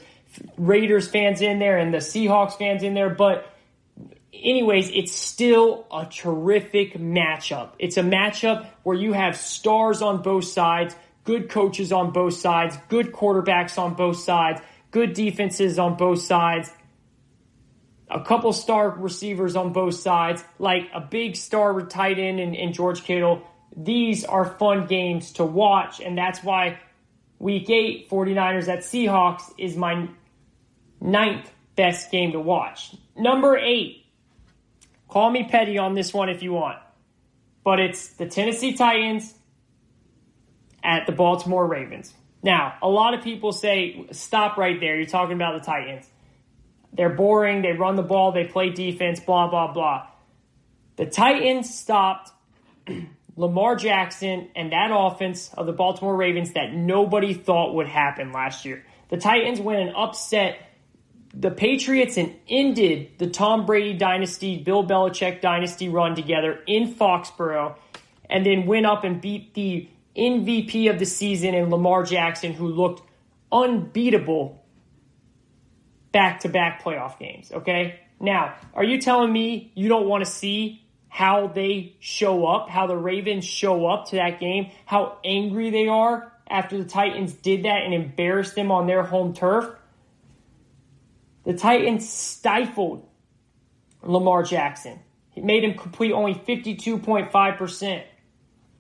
Raiders fans in there and the Seahawks fans in there. But anyways, it's still a terrific matchup. It's a matchup where you have stars on both sides, good coaches on both sides, good quarterbacks on both sides, good defenses on both sides, a couple star receivers on both sides, like a big star tight end in George Kittle. These are fun games to watch, and that's why Week 8, 49ers at Seahawks is my 9th best game to watch. Number 8, call me petty on this one if you want, but it's the Tennessee Titans at the Baltimore Ravens. Now, a lot of people say, stop right there. You're talking about the Titans. They're boring. They run the ball. They play defense, blah, blah, blah. The Titans stopped Lamar Jackson and that offense of the Baltimore Ravens that nobody thought would happen last year. The Titans went and upset the Patriots and ended the Tom Brady dynasty, Bill Belichick dynasty run together in Foxborough, and then went up and beat the MVP of the season in Lamar Jackson, who looked unbeatable back-to-back playoff games, okay? Now, are you telling me you don't want to see how they show up, how the Ravens show up to that game, how angry they are after the Titans did that and embarrassed them on their home turf? The Titans stifled Lamar Jackson. It made him complete only 52.5%.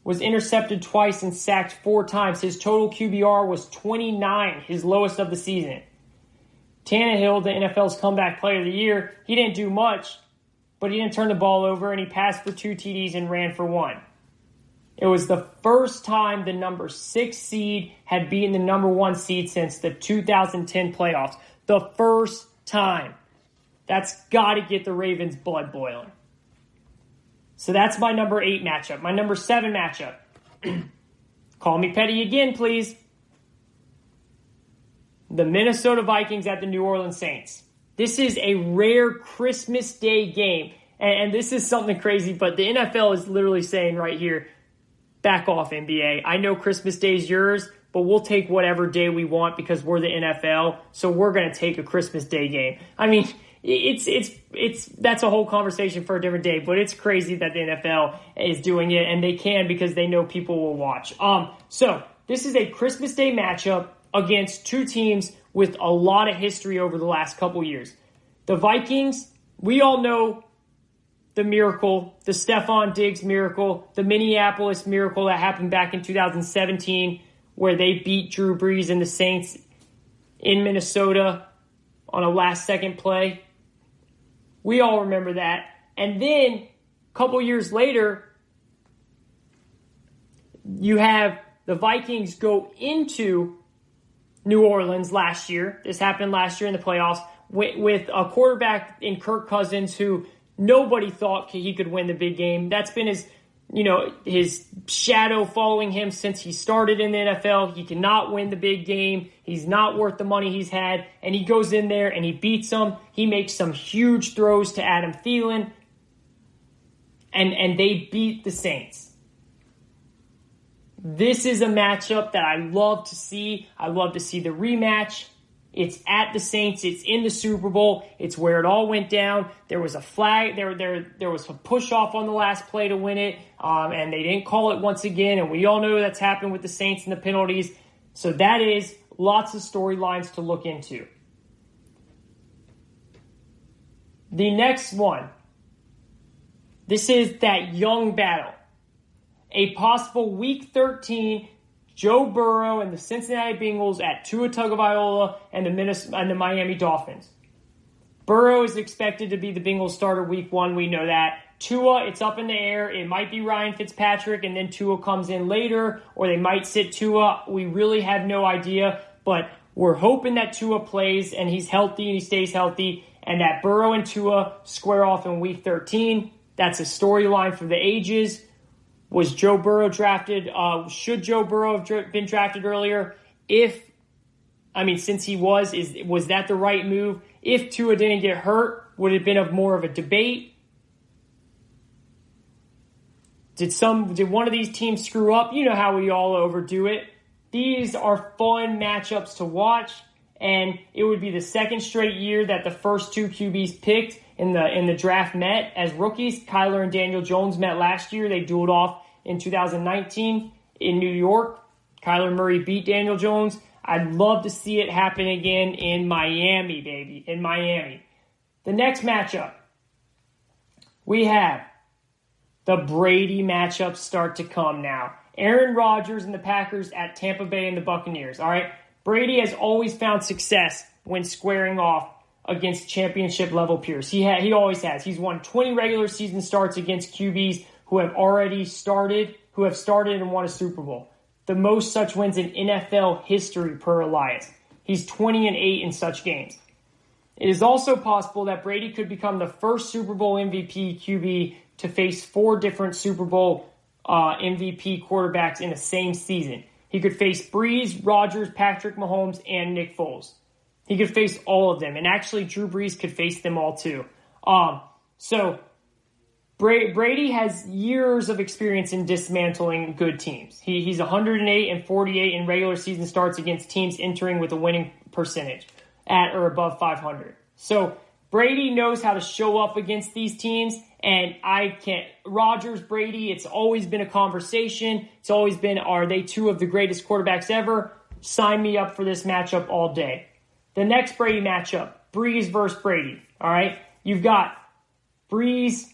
Was intercepted twice and sacked 4 times. His total QBR was 29, his lowest of the season. Tannehill, the NFL's comeback player of the year, he didn't do much, but he didn't turn the ball over, and he passed for 2 TDs and ran for 1. It was the first time the number 6 seed had beaten the number 1 seed since the 2010 playoffs. The first time. That's got to get the Ravens' blood boiling. So that's my number 8 matchup. My number 7 matchup. Call me petty again, please. The Minnesota Vikings at the New Orleans Saints. This is a rare Christmas Day game. And this is something crazy, but the NFL is literally saying right here, back off, NBA. I know Christmas Day is yours, but we'll take whatever day we want because we're the NFL, so we're going to take a Christmas Day game. I mean, it's that's a whole conversation for a different day, but it's crazy that the NFL is doing it, and they can because they know people will watch. So this is a Christmas Day matchup against two teams with a lot of history over the last couple years. The Vikings, we all know the miracle, the Stephon Diggs miracle, the Minneapolis miracle that happened back in 2017 where they beat Drew Brees and the Saints in Minnesota on a last-second play. We all remember that. And then, a couple years later, you have the Vikings go into New Orleans last year. This happened last year in the playoffs with a quarterback in Kirk Cousins who nobody thought he could win the big game. That's been his shadow following him since he started in the NFL. He cannot win the big game. He's not worth the money he's had. And he goes in there and he beats them. He makes some huge throws to Adam Thielen. And they beat the Saints. This is a matchup that I love to see. I love to see the rematch. It's at the Saints. It's in the Super Bowl. It's where it all went down. There was a flag. There was a push off on the last play to win it, and they didn't call it once again. And we all know that's happened with the Saints and the penalties. So that is lots of storylines to look into. The next one. This is that young battle. A possible Week 13 Joe Burrow and the Cincinnati Bengals at Tua Tagovailoa and the Miami Dolphins. Burrow is expected to be the Bengals starter Week 1. We know that. Tua, it's up in the air. It might be Ryan Fitzpatrick, and then Tua comes in later, or they might sit Tua. We really have no idea, but we're hoping that Tua plays and he's healthy and he stays healthy, and that Burrow and Tua square off in Week 13. That's a storyline for the ages. Was Joe Burrow drafted? Should Joe Burrow have been drafted earlier? Since he was that the right move? If Tua didn't get hurt, would it have been more of a debate? Did one of these teams screw up? You know how we all overdo it. These are fun matchups to watch, and it would be the second straight year that the first two QBs picked in the draft met as rookies. Kyler and Daniel Jones met last year. They dueled off in 2019 in New York. Kyler Murray beat Daniel Jones. I'd love to see it happen again in Miami, baby. In Miami. The next matchup, we have the Brady matchups start to come now. Aaron Rodgers and the Packers at Tampa Bay and the Buccaneers. All right. Brady has always found success when squaring off against championship-level peers. He always has. He's won 20 regular season starts against QBs who have started and won a Super Bowl. The most such wins in NFL history per Elias. He's 20-8 in such games. It is also possible that Brady could become the first Super Bowl MVP QB to face 4 different Super Bowl MVP quarterbacks in the same season. He could face Breeze, Rodgers, Patrick Mahomes, and Nick Foles. He could face all of them. And actually, Drew Brees could face them all too. So Brady has years of experience in dismantling good teams. He's 108-48 in regular season starts against teams entering with a winning percentage at or above 500. So Brady knows how to show up against these teams, and Rodgers, Brady, it's always been a conversation. It's always been, are they two of the greatest quarterbacks ever? Sign me up for this matchup all day. The next Brady matchup, Breeze versus Brady. All right, you've got Breeze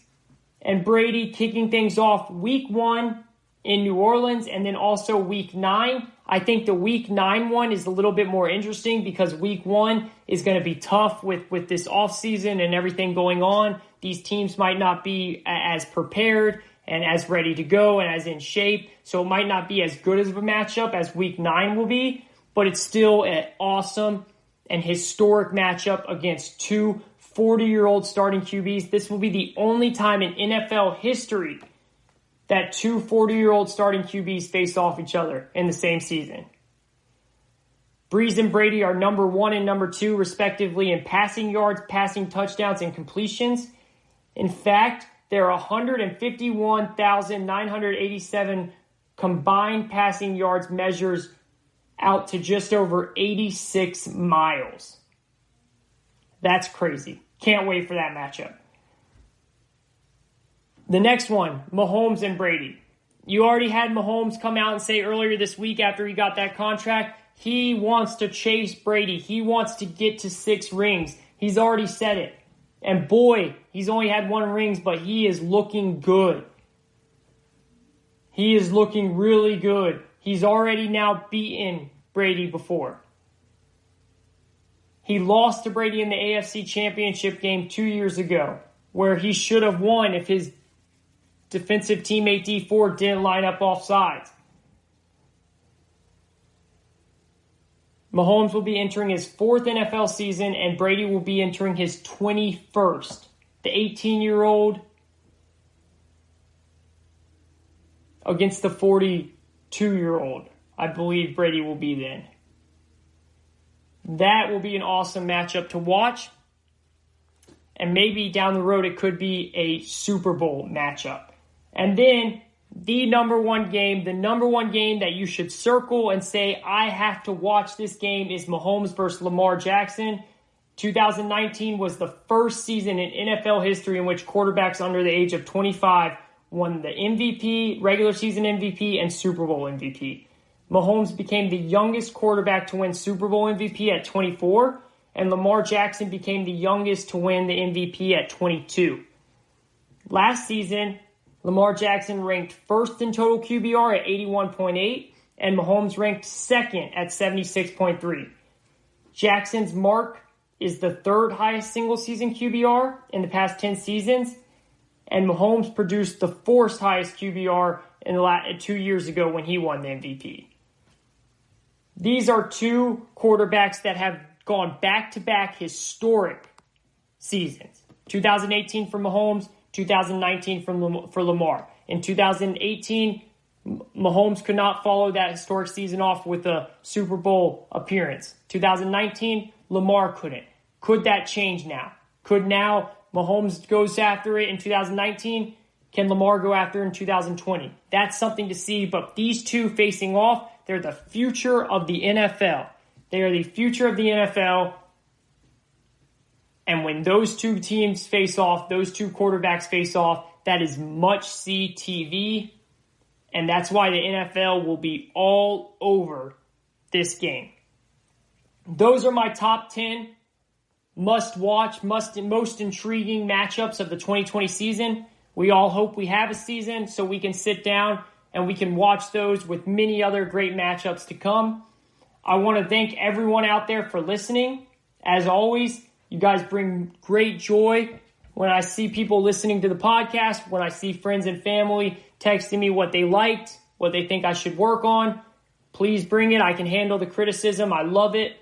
and Brady kicking things off Week 1 in New Orleans, and then also Week 9. I think the Week 9 one is a little bit more interesting because Week 1 is going to be tough with this offseason and everything going on. These teams might not be as prepared and as ready to go and as in shape, so it might not be as good as of a matchup as Week 9 will be, but it's still an awesome and historic matchup against two 40-year-old starting QBs. This will be the only time in NFL history that two 40-year-old starting QBs face off each other in the same season. Breeze and Brady are number 1 and number 2, respectively, in passing yards, passing touchdowns, and completions. In fact, there are 151,987 combined passing yards measures out to just over 86 miles. That's crazy. Can't wait for that matchup. The next one, Mahomes and Brady. You already had Mahomes come out and say earlier this week after he got that contract, he wants to chase Brady. He wants to get to 6 rings. He's already said it. And boy, he's only had 1 ring, but he is looking good. He is looking really good. He's already now beaten Brady before. He lost to Brady in the AFC Championship game 2 years ago, where he should have won if his defensive teammate D Ford didn't line up off sides. Mahomes will be entering his 4th NFL season, and Brady will be entering his 21st. The 18-year-old against the 42-year-old, I believe Brady will be then. That will be an awesome matchup to watch. And maybe down the road it could be a Super Bowl matchup. And then the number one game that you should circle and say, I have to watch this game, is Mahomes versus Lamar Jackson. 2019 was the first season in NFL history in which quarterbacks under the age of 25 won the MVP, regular season MVP, and Super Bowl MVP. Mahomes became the youngest quarterback to win Super Bowl MVP at 24, and Lamar Jackson became the youngest to win the MVP at 22. Last season, Lamar Jackson ranked first in total QBR at 81.8, and Mahomes ranked second at 76.3. Jackson's mark is the third highest single season QBR in the past 10 seasons, and Mahomes produced the fourth highest QBR in the 2 years ago when he won the MVP. These are two quarterbacks that have gone back-to-back historic seasons. 2018 for Mahomes, 2019 for Lamar. In 2018, Mahomes could not follow that historic season off with a Super Bowl appearance. 2019, Lamar couldn't. Could that change now? Could now Mahomes goes after it in 2019? Can Lamar go after it in 2020? That's something to see, but these two facing off, they're the future of the NFL. They are the future of the NFL. And when those two teams face off, those two quarterbacks face off, that is must-see TV. And that's why the NFL will be all over this game. Those are my top 10 must-watch, most intriguing matchups of the 2020 season. We all hope we have a season so we can sit down and we can watch those with many other great matchups to come. I want to thank everyone out there for listening. As always, you guys bring great joy when I see people listening to the podcast, when I see friends and family texting me what they liked, what they think I should work on. Please bring it. I can handle the criticism. I love it.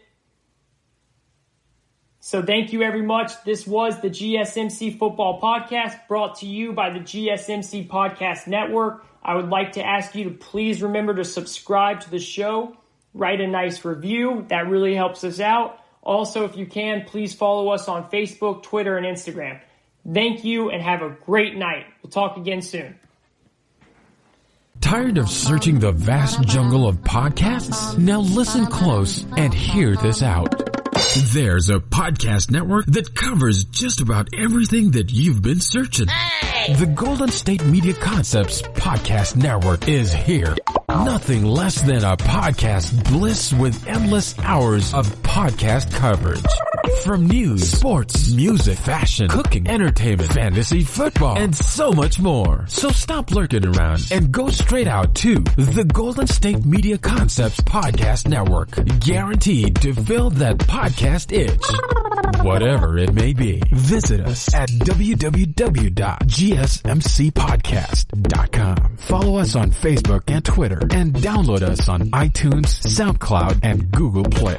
So thank you very much. This was the GSMC Football Podcast brought to you by the GSMC Podcast Network. I would like to ask you to please remember to subscribe to the show, write a nice review. That really helps us out. Also, if you can, please follow us on Facebook, Twitter, and Instagram. Thank you and have a great night. We'll talk again soon. Tired of searching the vast jungle of podcasts? Now listen close and hear this out. There's a podcast network that covers just about everything that you've been searching. Hey! The Golden State Media Concepts Podcast Network is here. Nothing less than a podcast bliss with endless hours of podcast coverage. From news, sports, music, fashion, cooking, entertainment, fantasy, football, and so much more. So stop lurking around and go straight out to the Golden State Media Concepts Podcast Network. Guaranteed to fill that podcast itch. Whatever it may be. Visit us at www.gsmcpodcast.com. Follow us on Facebook and Twitter and download us on iTunes, SoundCloud, and Google Play.